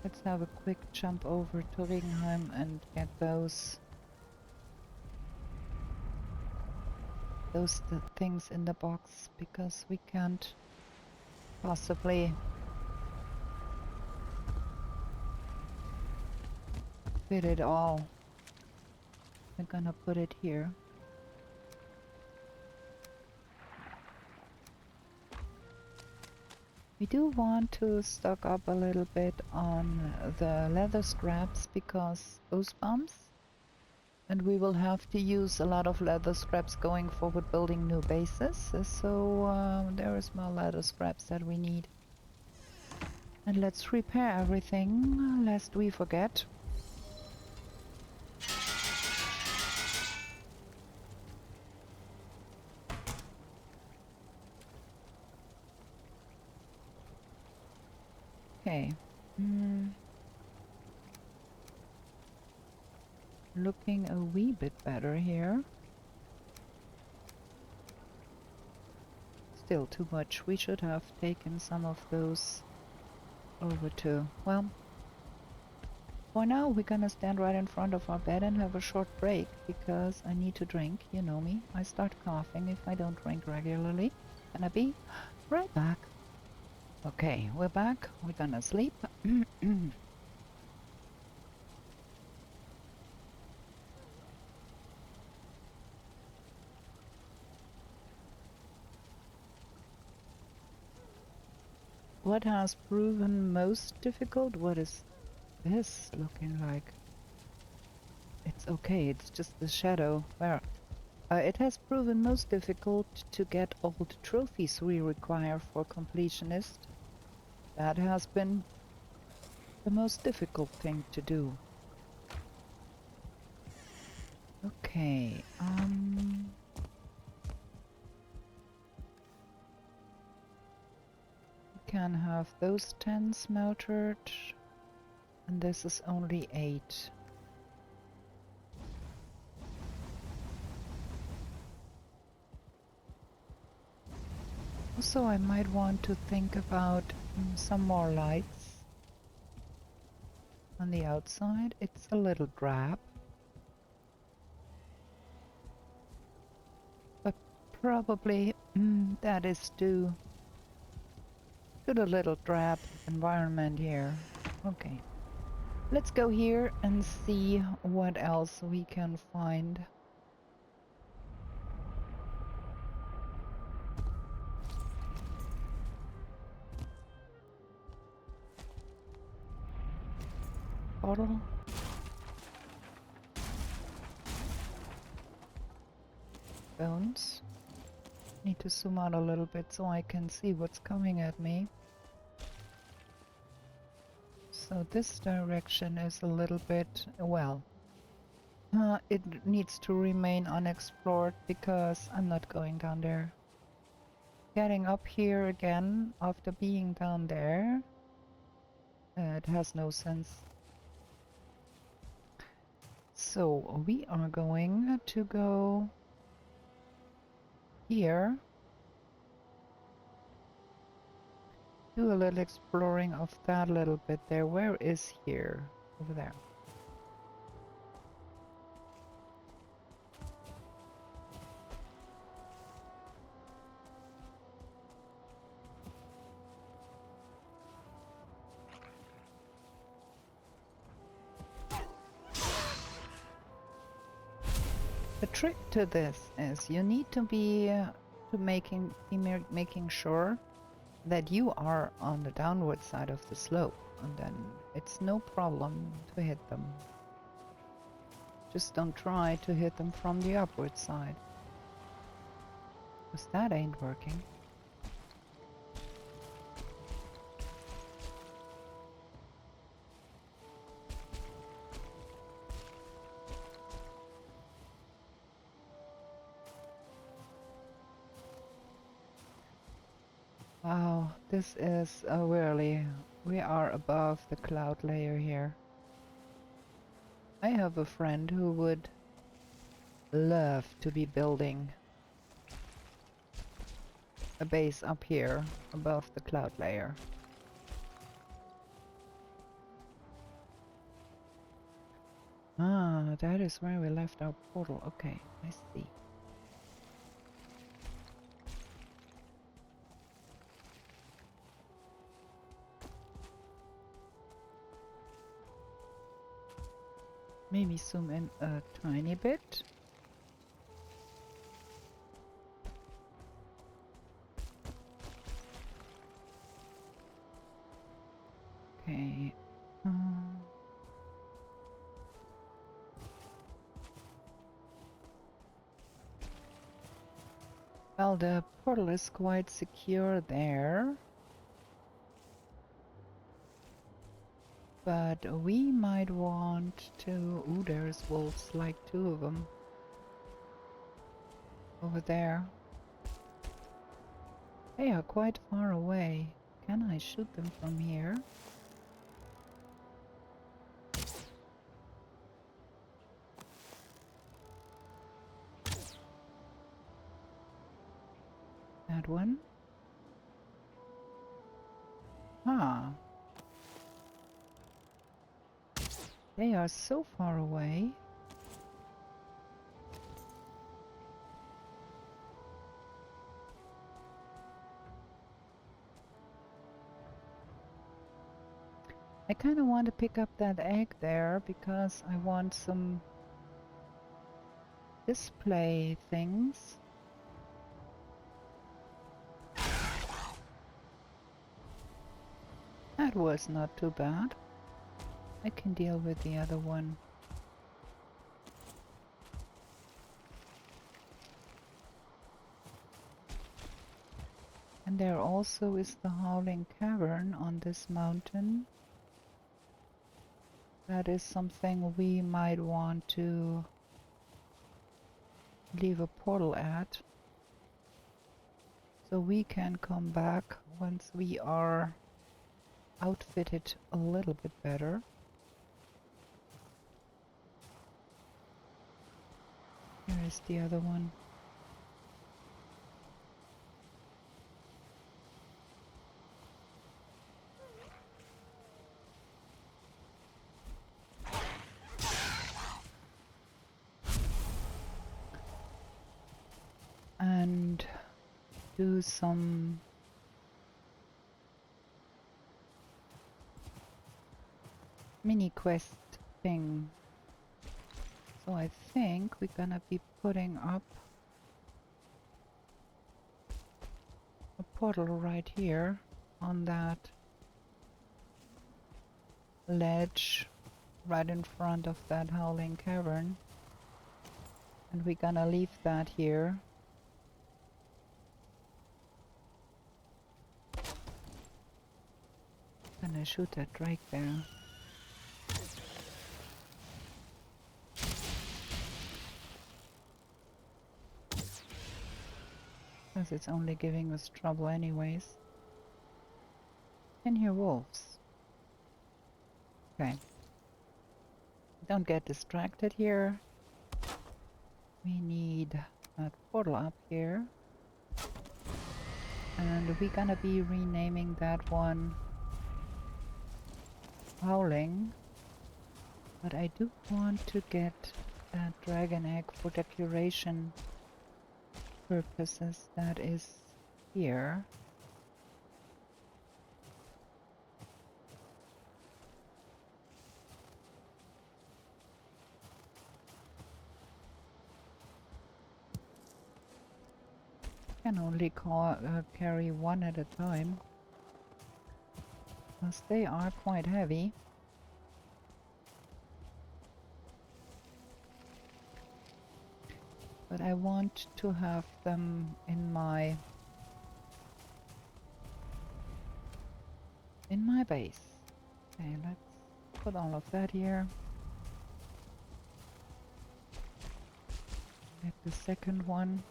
let's have a quick jump over to Regenheim and get those things in the box, because we can't possibly fit it all. I'm gonna put it here. We do want to stock up a little bit on the leather scraps because those bumps, and we will have to use a lot of leather scraps going forward building new bases, so there is more leather scraps that we need. And let's repair everything lest we forget. Okay. Looking a wee bit better here. Still too much. We should have taken some of those over too. Well, for now we're gonna stand right in front of our bed and have a short break because I need to drink. You know me. I start coughing if I don't drink regularly. Gonna be right back. Okay, we're back. We're gonna sleep. What has proven most difficult? What is this looking like? It's okay, it's just the shadow. Where? It has proven most difficult to get all the trophies we require for completionist. That has been the most difficult thing to do. Okay, we can have those 10 smeltered, and this is only 8. Also, I might want to think about some more lights on the outside. It's a little drab, but probably that is due to the little trap environment here. Okay. Let's go here and see what else we can find. Bottle. Bones. Need to zoom out a little bit so I can see what's coming at me. So this direction is a little bit, well, it needs to remain unexplored because I'm not going down there. Getting up here again after being down there, it has no sense. So we are going to go here. Do a little exploring of that little bit there. Where is here? Over there. The trick to this is you need to be making sure that you are on the downward side of the slope, and then it's no problem to hit them. Just don't try to hit them from the upward side, because that ain't working. Wow, this is really... we are above the cloud layer here. I have a friend who would love to be building a base up here above the cloud layer. Ah, that is where we left our portal. Okay, I see. Maybe zoom in a tiny bit. Okay. Well, the portal is quite secure there. But we might want to... ooh, there's wolves, like 2 of them. Over there. They are quite far away. Can I shoot them from here? That one? Ah. They are so far away. I kind of want to pick up that egg there because I want some display things. That was not too bad. I can deal with the other one. And there also is the Howling Cavern on this mountain. That is something we might want to leave a portal at. So we can come back once we are outfitted a little bit better. Here is the other one. And do some mini quest thing. So I think we're gonna be putting up a portal right here on that ledge right in front of that howling cavern. And we're gonna leave that here. Gonna shoot that drake there. Because it's only giving us trouble anyways. Can hear wolves. Okay. Don't get distracted here. We need that portal up here. And we're gonna be renaming that one Howling. But I do want to get that dragon egg for decoration purposes that is here. Can only carry one at a time, because they are quite heavy. But I want to have them in my base. Okay, let's put all of that here. Get the second one.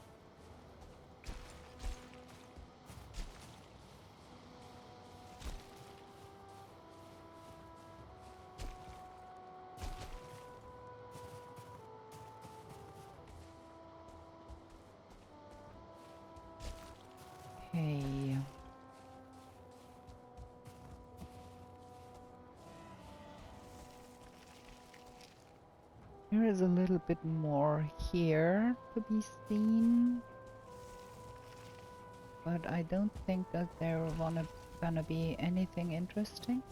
Okay. There is a little bit more here to be seen, but I don't think that there gonna be anything interesting.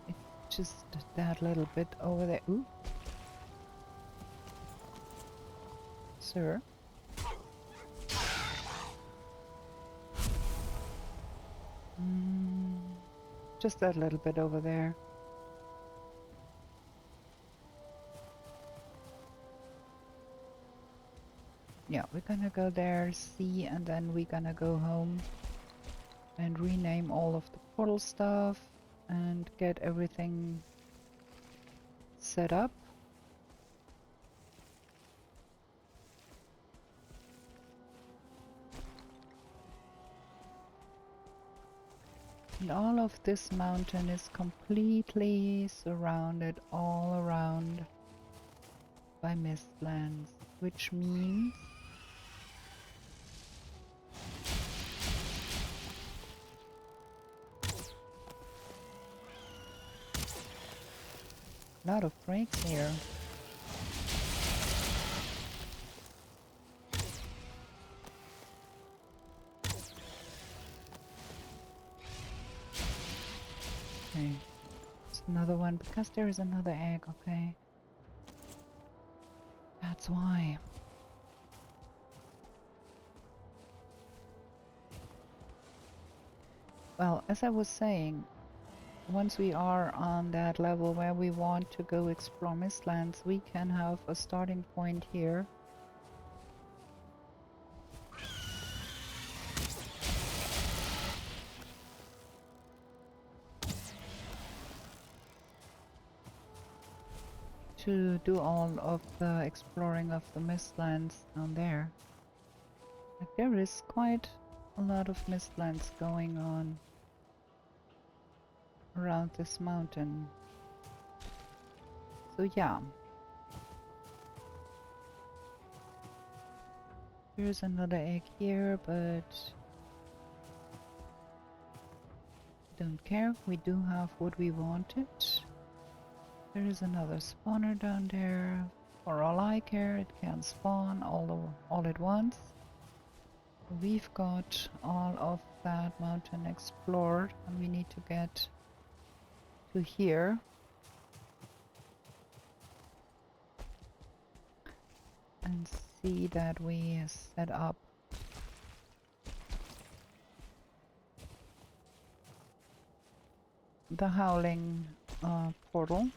It's just that little bit over there. Ooh. Sir. Just that little bit over there. Yeah, we're gonna go there, see, and then we're gonna go home and rename all of the portal stuff and get everything set up. And all of this mountain is completely surrounded all around by mistlands, which means a lot of breaks here. Okay, it's another one because there is another egg, okay. That's why. Well, as I was saying, once we are on that level where we want to go explore Mistlands, we can have a starting point here. To do all of the exploring of the Mistlands down there. Like, there is quite a lot of Mistlands going on around this mountain. So yeah. Here's another egg here, but don't care. We do have what we wanted. There is another spawner down there. For all I care, it can spawn all at once. We've got all of that mountain explored, and we need to get to here. And see that we set up the howling portal.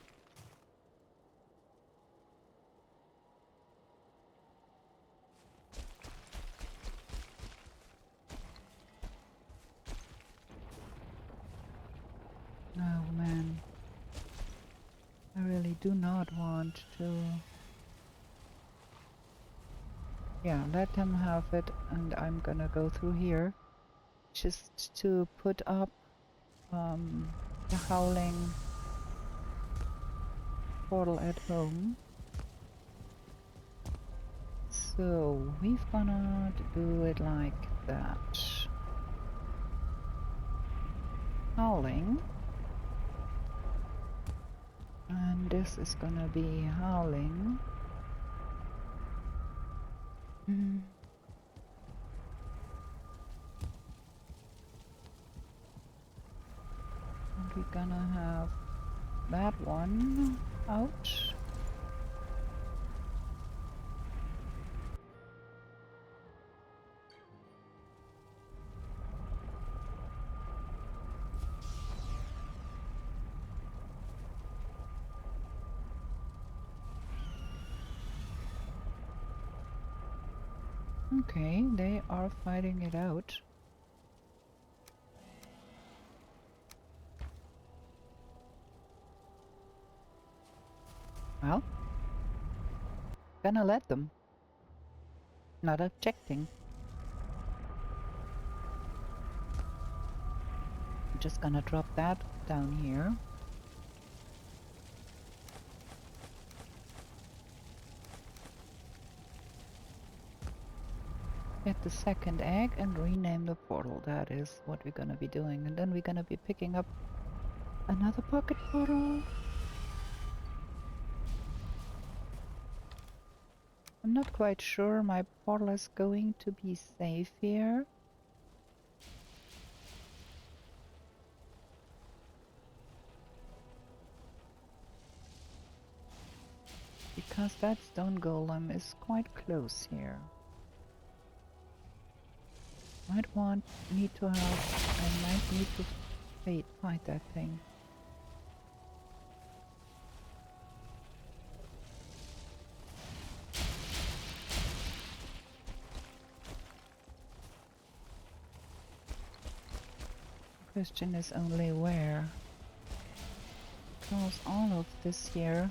Oh man, I really do not want to. Yeah, let them have it, and I'm gonna go through here just to put up the howling portal at home. So we've gonna do it like that. Howling. And this is gonna be howling. And we're gonna have that one out. Okay, they are fighting it out. Well, gonna let them. Not objecting. I'm just gonna drop that down here. Get the second egg and rename the portal. That is what we're gonna be doing. And then we're gonna be picking up another pocket portal. I'm not quite sure my portal is going to be safe here. Because that stone golem is quite close here. Might need to have, I might need to fight that thing. The question is only where. Because all of this here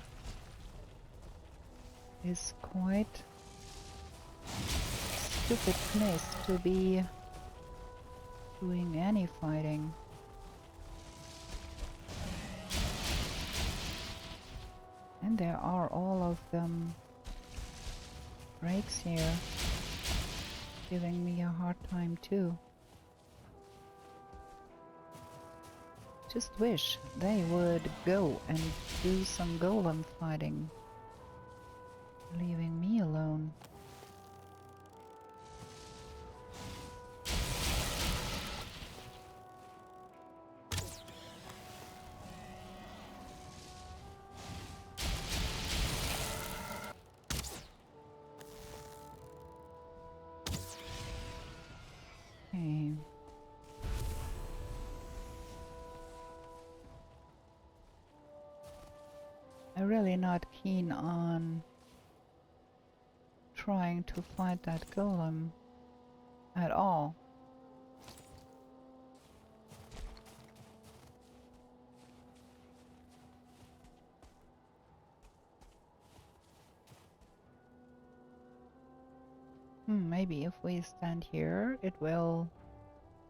is quite stupid place to be doing any fighting. And there are all of them breaks here, giving me a hard time too. Just wish they would go and do some golem fighting, leaving me alone. Okay. I'm really not keen on trying to fight that golem at all. Maybe if we stand here, it will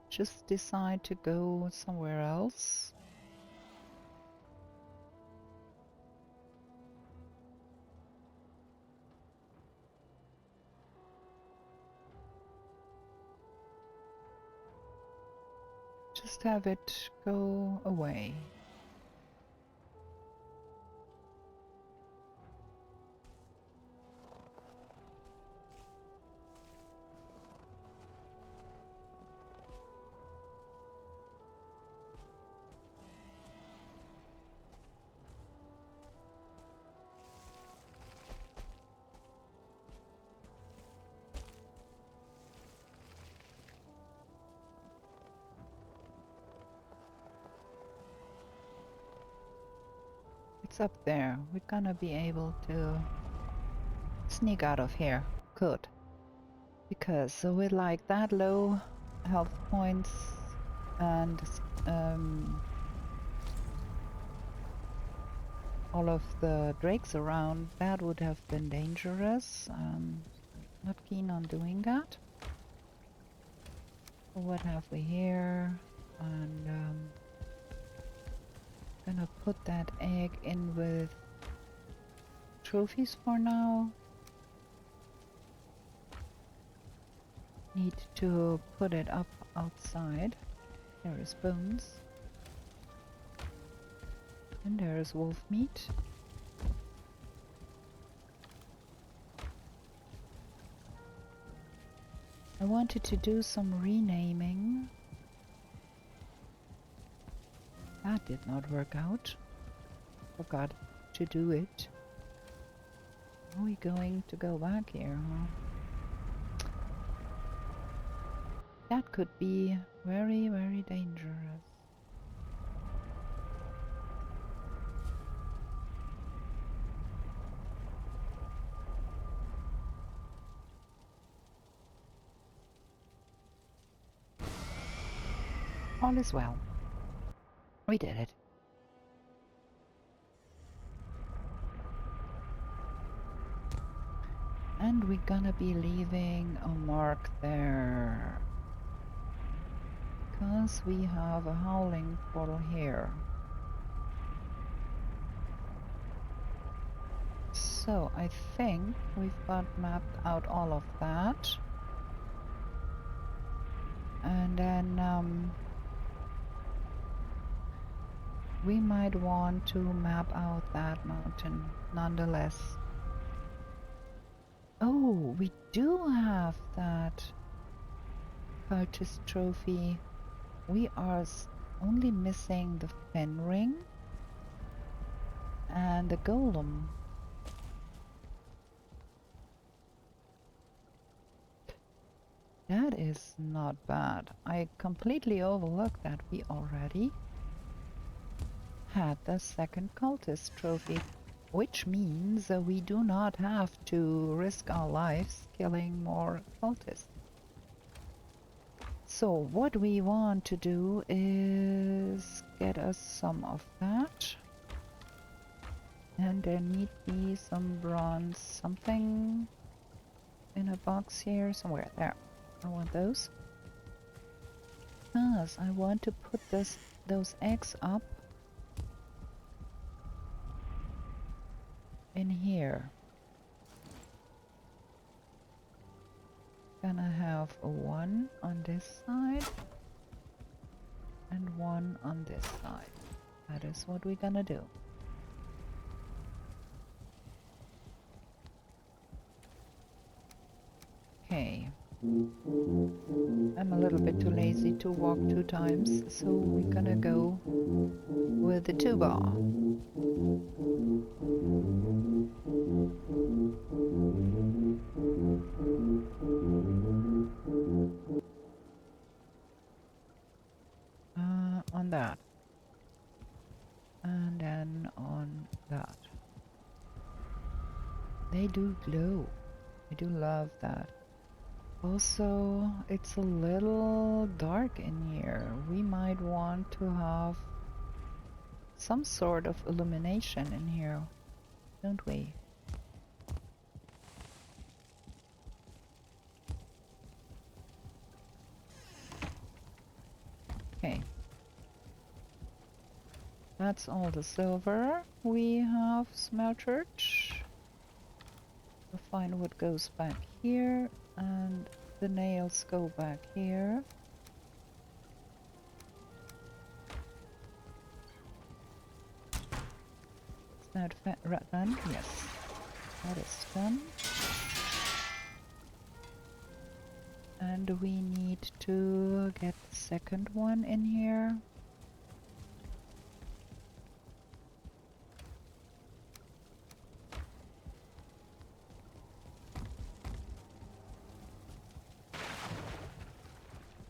just decide to go somewhere else. Just have it go away. It's up there. We're gonna be able to sneak out of here. Good. Because with like that low health points and all of the drakes around, that would have been dangerous. Not keen on doing that. So what have we here? And gonna put that egg in with trophies for now. Need to put it up outside. There is bones. And there is wolf meat. I wanted to do some renaming. That did not work out. Forgot to do it. Are we going to go back here, huh? That could be very, very dangerous. All is well. We did it. And we're gonna be leaving a mark there. Because we have a howling portal here. So I think we've got mapped out all of that. And then we might want to map out that mountain nonetheless. Oh, we do have that purchase trophy. We are only missing the fen ring and the golem. That is not bad. I completely overlooked that we already had the second cultist trophy, which means that we do not have to risk our lives killing more cultists. So what we want to do is get us some of that. And there need be some bronze something in a box here somewhere. There. I want those. Because I want to put those eggs up in here. Gonna have one on this side and one on this side. That is what we're gonna do. Okay. I'm a little bit too lazy to walk 2 times, so we're gonna go with the 2-bar. On that. And then on that. They do glow. I do love that. Also, it's a little dark in here. We might want to have some sort of illumination in here, don't we? Okay. That's all the silver we have smeltered. The fine wood goes back here, and the nails go back here. Is that done? Yes, that is done. And we need to get the second one in here.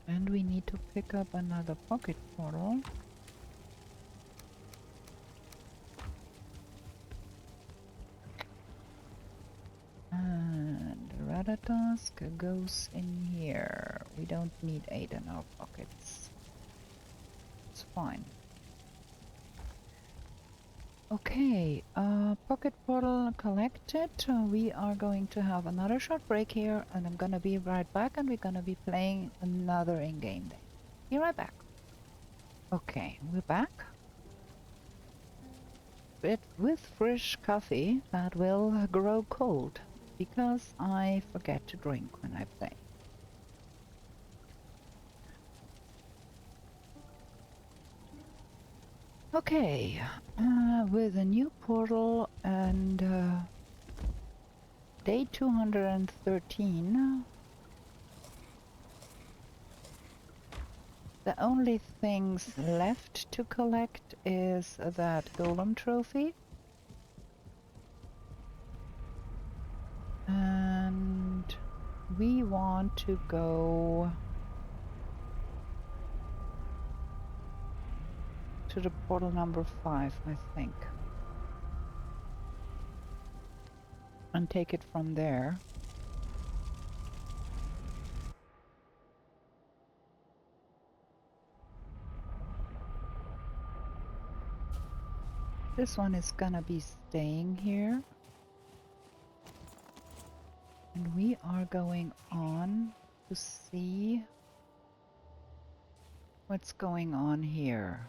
And we need to pick up another pocket portal. the task goes in here. We don't need 8 in our pockets. It's fine. Okay, pocket portal collected. We are going to have another short break here, and I'm gonna be right back, and we're gonna be playing another in-game day. Be right back. Okay, we're back. With fresh coffee that will grow cold, because I forget to drink when I play. Okay, with a new portal and day 213, the only things left to collect is that golem trophy. And we want to go to the portal number 5, I think. And take it from there. This one is gonna be staying here. And we are going on to see what's going on here.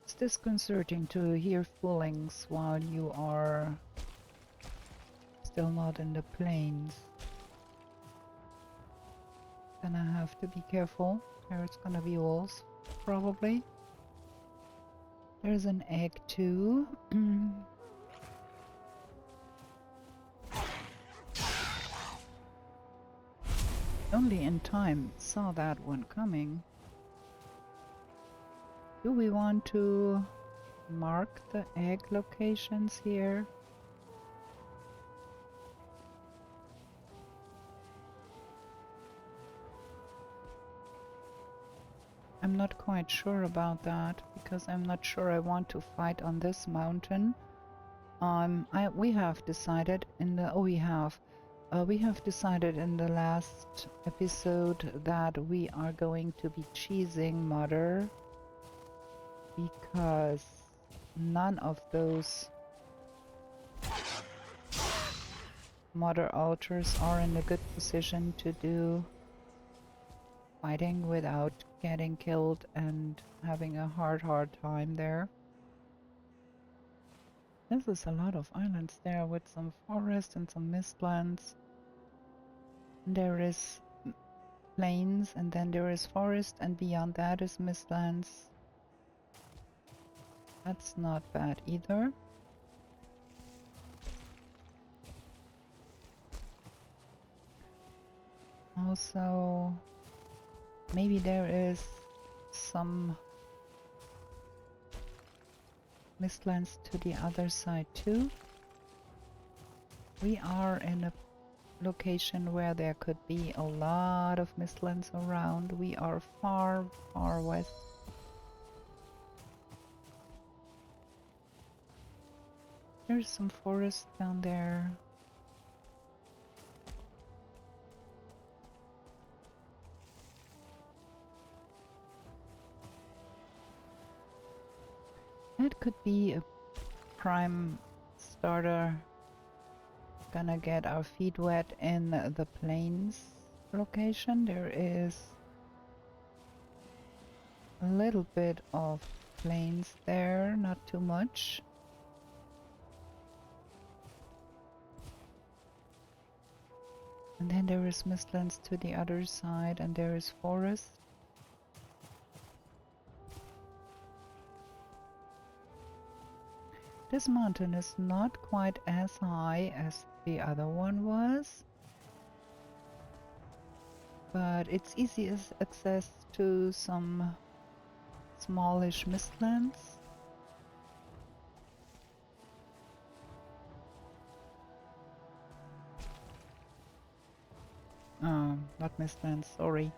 It's disconcerting to hear foolings while you are still not in the plains. Gonna have to be careful. There's gonna be walls, probably. There's an egg too. Only in time saw that one coming. Do we want to mark the egg locations here? I'm not quite sure about that, because I'm not sure I want to fight on this mountain. We have decided in the we have decided in the last episode that we are going to be cheesing Mother, because none of those Mother altars are in a good position to do fighting without getting killed and having a hard time there. This is a lot of islands there with some forest and some mistlands. There is plains, and then there is forest, and beyond that is mistlands. That's not bad either. Also, maybe there is some mistlands to the other side too. We are in a location where there could be a lot of mistlands around. We are far west. There's some forest down there. That could be a prime starter. Gonna get our feet wet in the plains location. There is a little bit of plains there, not too much. And then there is mistlands to the other side, and there is forest. This mountain is not quite as high as the other one was, but it's easy access to some smallish mistlands. Not mistlands, sorry.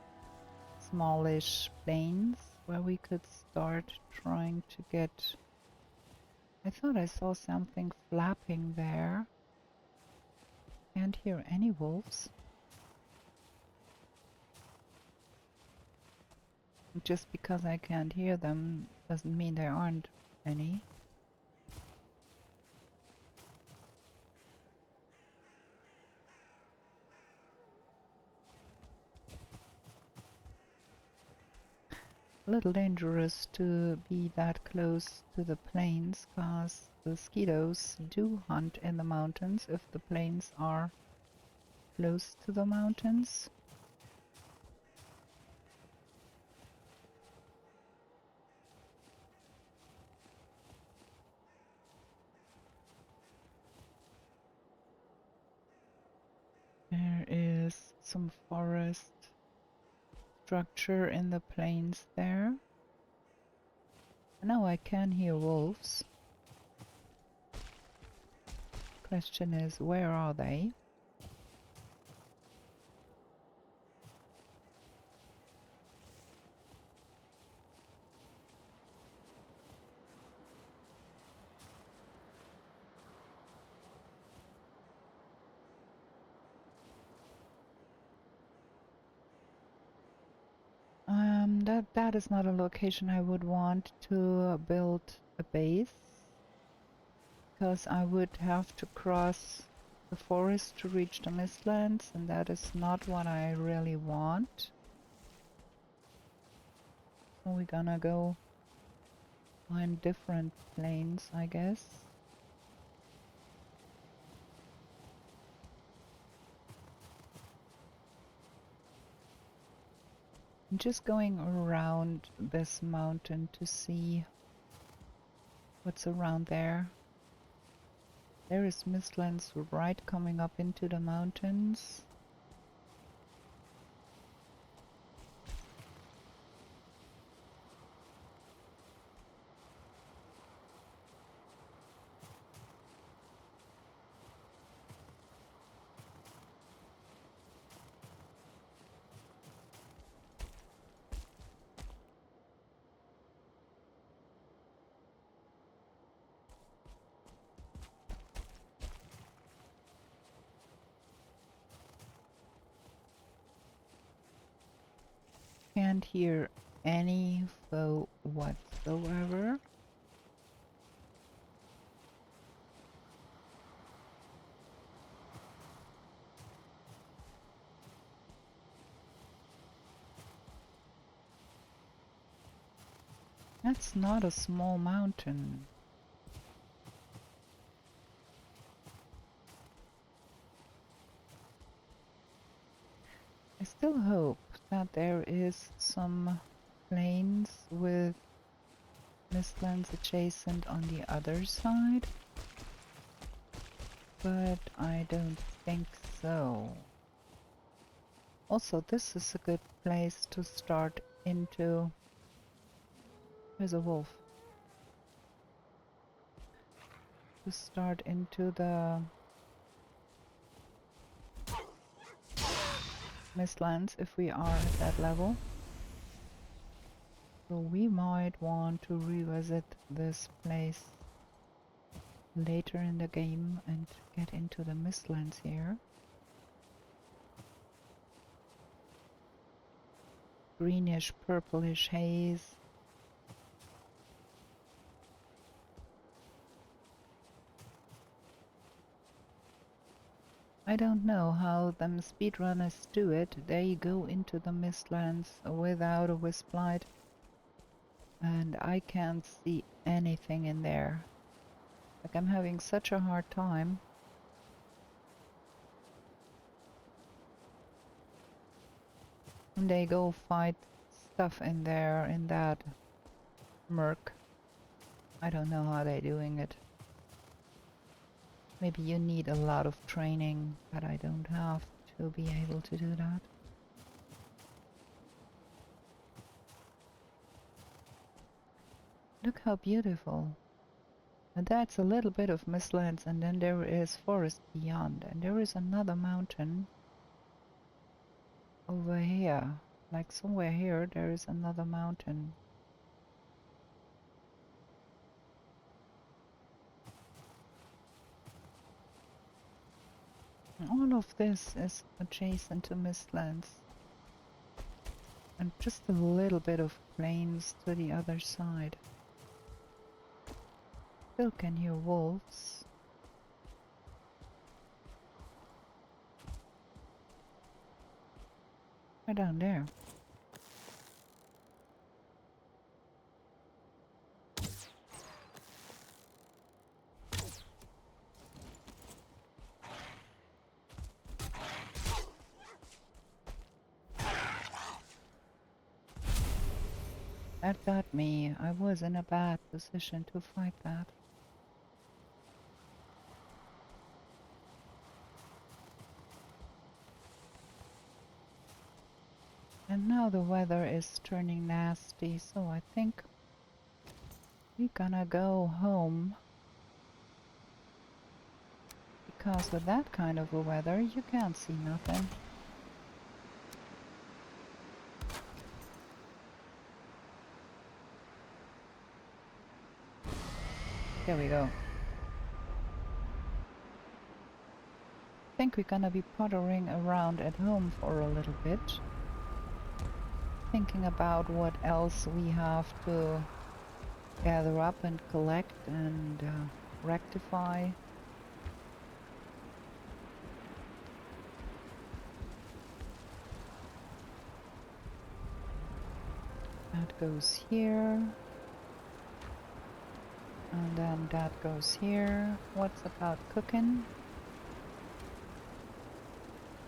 Smallish plains where we could start trying to get I thought I saw something flapping there. Can't hear any wolves. Just because I can't hear them doesn't mean there aren't any. A little dangerous to be that close to the plains, cause the mosquitoes do hunt in the mountains if the plains are close to the mountains. There is some forest structure in the plains there. Now I can hear wolves. Question is, where are they? That is not a location I would want to build a base, because I would have to cross the forest to reach the Mistlands, and that is not what I really want. So we're gonna go find different planes, I guess. I'm just going around this mountain to see what's around there. There is Mistlands right coming up into the mountains. Can't hear any foe whatsoever. That's not a small mountain. I still hope that there is some plains with Mistlands adjacent on the other side, but I don't think so. Also, this is a good place to start into. There's a wolf. To start into the Mistlands if we are at that level. So we might want to revisit this place later in the game and get into the Mistlands here. Greenish purplish haze. I don't know how them speedrunners do it. They go into the Mistlands without a wisp light, and I can't see anything in there. Like, I'm having such a hard time. And they go fight stuff in there, in that murk. I don't know how they're doing it. Maybe you need a lot of training that I don't have to be able to do that. Look how beautiful. And that's a little bit of Mistlands, and then there is forest beyond, and there is another mountain over here. Like somewhere here, there is another mountain. All of this is adjacent to Mistlands. And just a little bit of plains to the other side. Still can hear wolves. Right down there. That got me. I was in a bad position to fight that. And now the weather is turning nasty, so I think we're gonna go home. Because with that kind of a weather, you can't see nothing. There we go. I think we're gonna be pottering around at home for a little bit. Thinking about what else we have to gather up and collect and rectify. That goes here. And then that goes here. What's about cooking?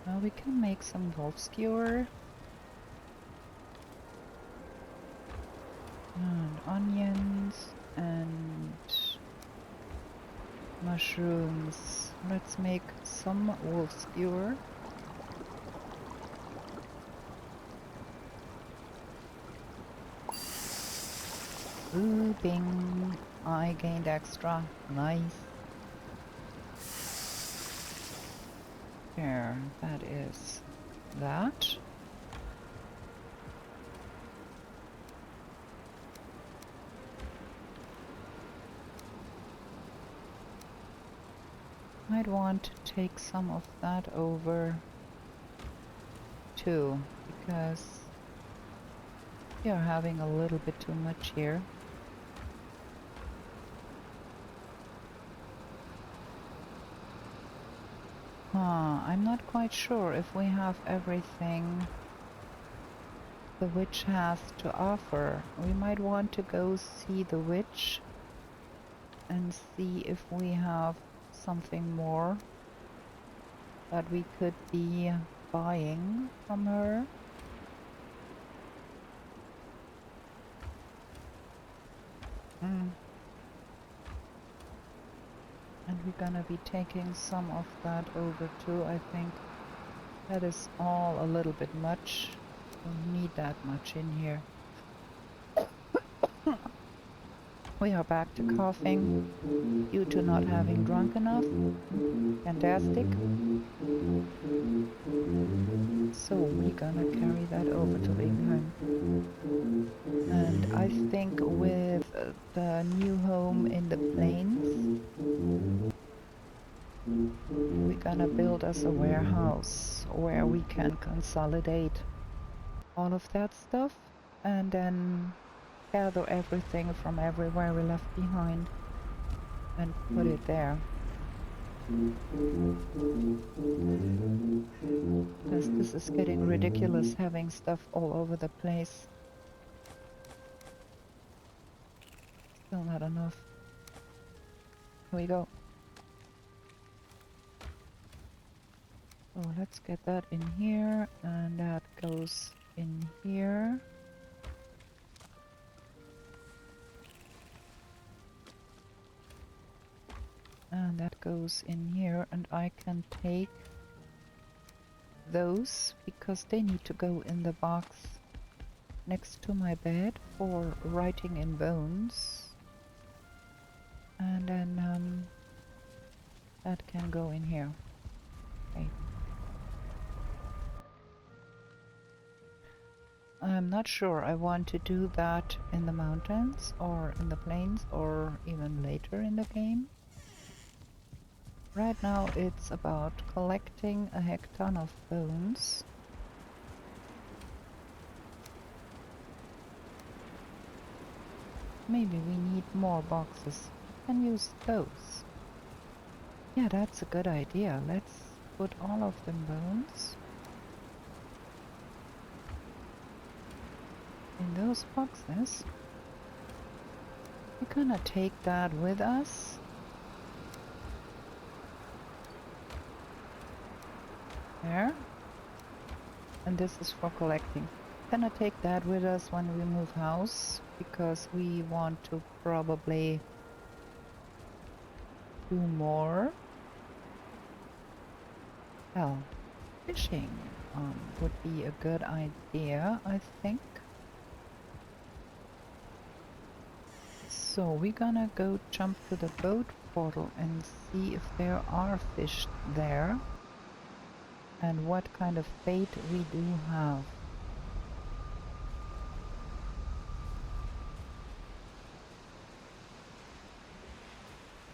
Well, we can make some wolf skewer. And onions and mushrooms. Let's make some wolf skewer. Ooh, bing. I gained extra. Nice. There, that is that. Might want to take some of that over too, because we are having a little bit too much here. I'm not quite sure if we have everything the witch has to offer. We might want to go see the witch and see if we have something more that we could be buying from her. And we're gonna be taking some of that over too, I think. That is all a little bit much. Don't need that much in here. We are back to coughing due to not having drunk enough. Fantastic. So we're gonna carry that over to Valheim. And I think with the new home in the plains, we're gonna build us a warehouse where we can consolidate all of that stuff and then gather everything from everywhere we left behind and put it there. Because this is getting ridiculous, having stuff all over the place. Still not enough. Here we go. So let's get that in here, and that goes in here. And that goes in here, and I can take those because they need to go in the box next to my bed for writing in bones. And then that can go in here. Okay. I'm not sure I want to do that in the mountains or in the plains or even later in the game. Right now it's about collecting a heck ton of bones. Maybe we need more boxes. We can use those. Yeah, that's a good idea. Let's put all of them bones in those boxes. We're gonna take that with us. There. And this is for collecting. Gonna take that with us when we move house, because we want to probably do more. Well, fishing would be a good idea, I think. So we're gonna go jump to the boat portal and see if there are fish there and what kind of bait we do have.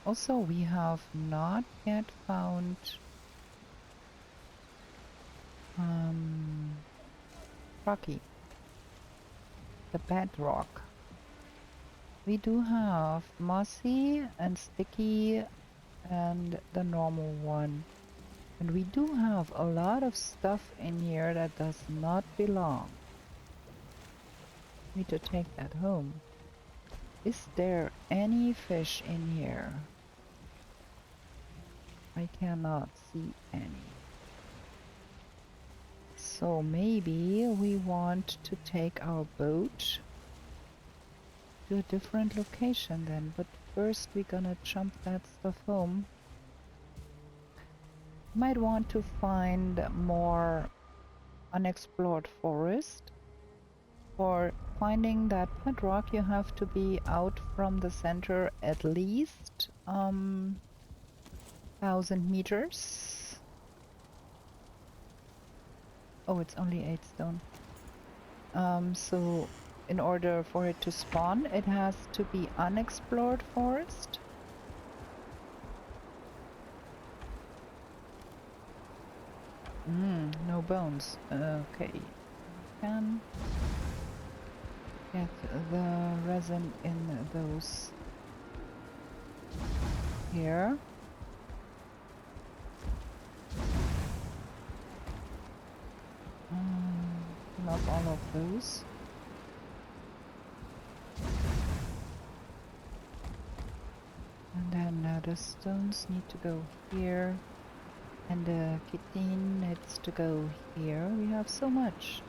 Also, we have not yet found rocky, the bedrock. We do have mossy and sticky and the normal one. And we do have a lot of stuff in here that does not belong. Need to take that home. Is there any fish in here? I cannot see any. So maybe we want to take our boat to a different location then, but first we're gonna jump that stuff home. Might want to find more unexplored forest. For finding that bedrock, you have to be out from the center at least 1,000 meters. Oh, it's only 8 stone. So in order for it to spawn, it has to be unexplored forest. No bones. Okay. Can get the resin in those here. Not all of those. And then the stones need to go here. And the chitin needs to go here. We have so much.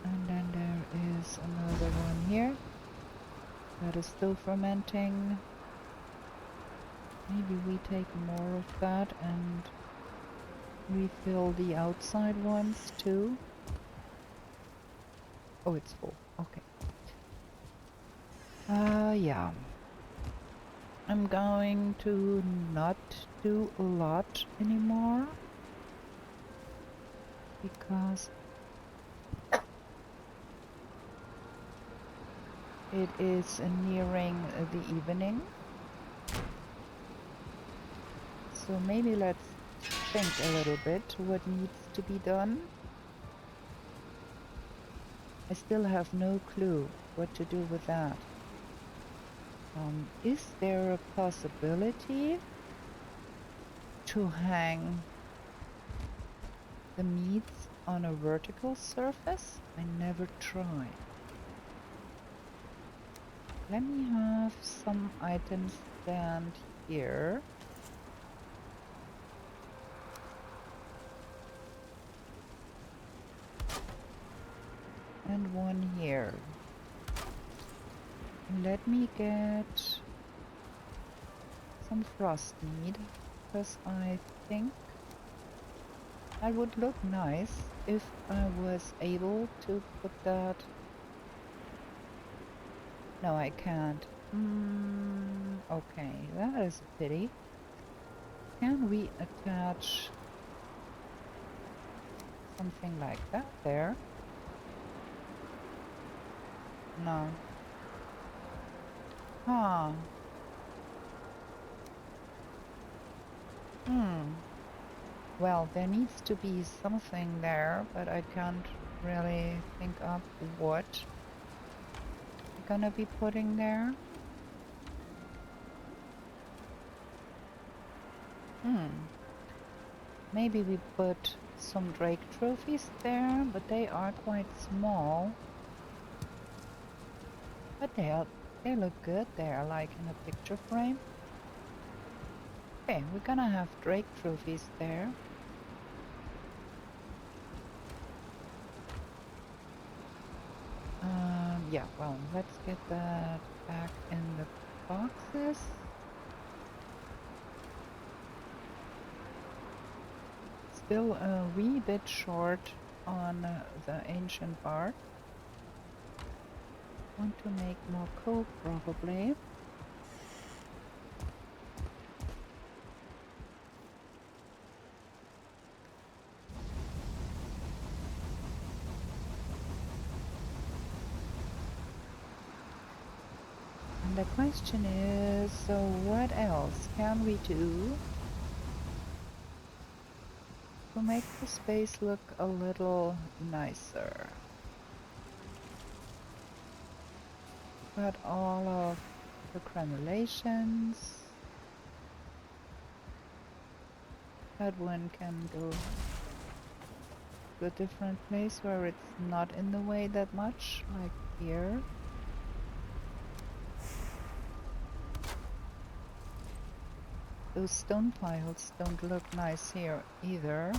And then there is another one here that is still fermenting. Maybe we take more of that and refill the outside ones too. Oh, it's full. Okay. Yeah. I'm going to not do a lot anymore because it is nearing the evening. So maybe let's think a little bit what needs to be done. I still have no clue what to do with that. Is there a possibility to hang the meats on a vertical surface? I never tried. Let me have some items stand here. And one here. Let me get some frost mead, because I think that would look nice if I was able to put that. No, I can't. Okay, that is a pity. Can we attach something like that there? No. Huh. Hmm. Well, there needs to be something there, but I can't really think of what we're gonna be putting there. Hmm. Maybe we put some Drake trophies there, but they are quite small. But they look good there, like in a picture frame. Okay, we're gonna have Drake trophies there. Yeah, well, let's get that back in the boxes. Still a wee bit short on the ancient bar. Want to make more coal probably. And the question is, so what else can we do to make the space look a little nicer? Got all of the granulations. That one can go to a different place where it's not in the way that much, like here. Those stone piles don't look nice here either. I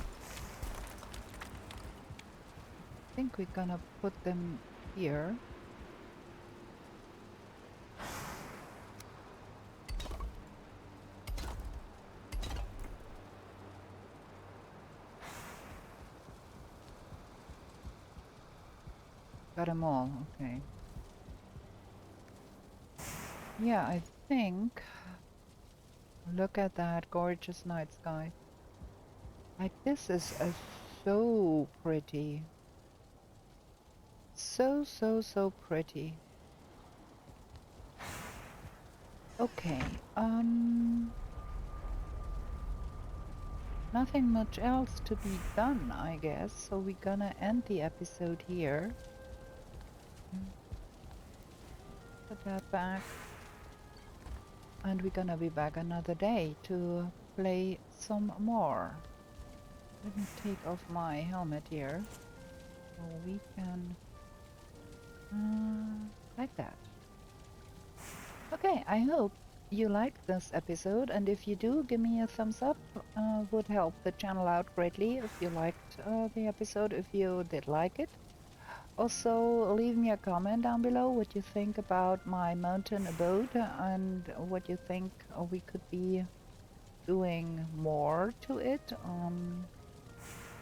think we're gonna put them here. Got them all, okay. Yeah, I think. Look at that gorgeous night sky. Like this is so pretty. So pretty. Okay, nothing much else to be done, I guess. So we're gonna end the episode here. Put that back. And we're gonna be back another day to play some more. Let me take off my helmet here. So we can... like that. Okay, I hope you liked this episode, and if you do, give me a thumbs up. Would help the channel out greatly if you liked the episode, if you did like it. Also, leave me a comment down below what you think about my mountain abode and what you think we could be doing more to it.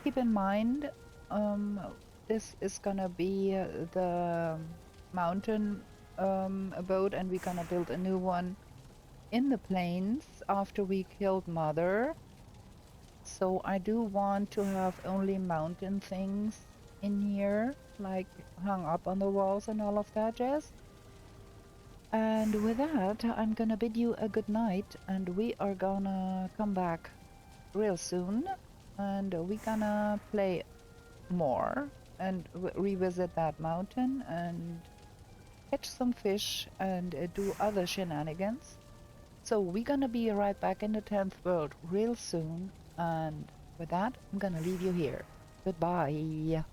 Keep in mind, um, this is gonna be the mountain abode, and we're gonna build a new one in the plains after we killed Mother. So I do want to have only mountain things in here, like hung up on the walls and all of that jazz. And with that, I'm gonna bid you a good night, and we are gonna come back real soon, and we're gonna play more and revisit that mountain and catch some fish and do other shenanigans. So we're gonna be right back in the 10th world real soon, and with that, I'm gonna leave you here. Goodbye.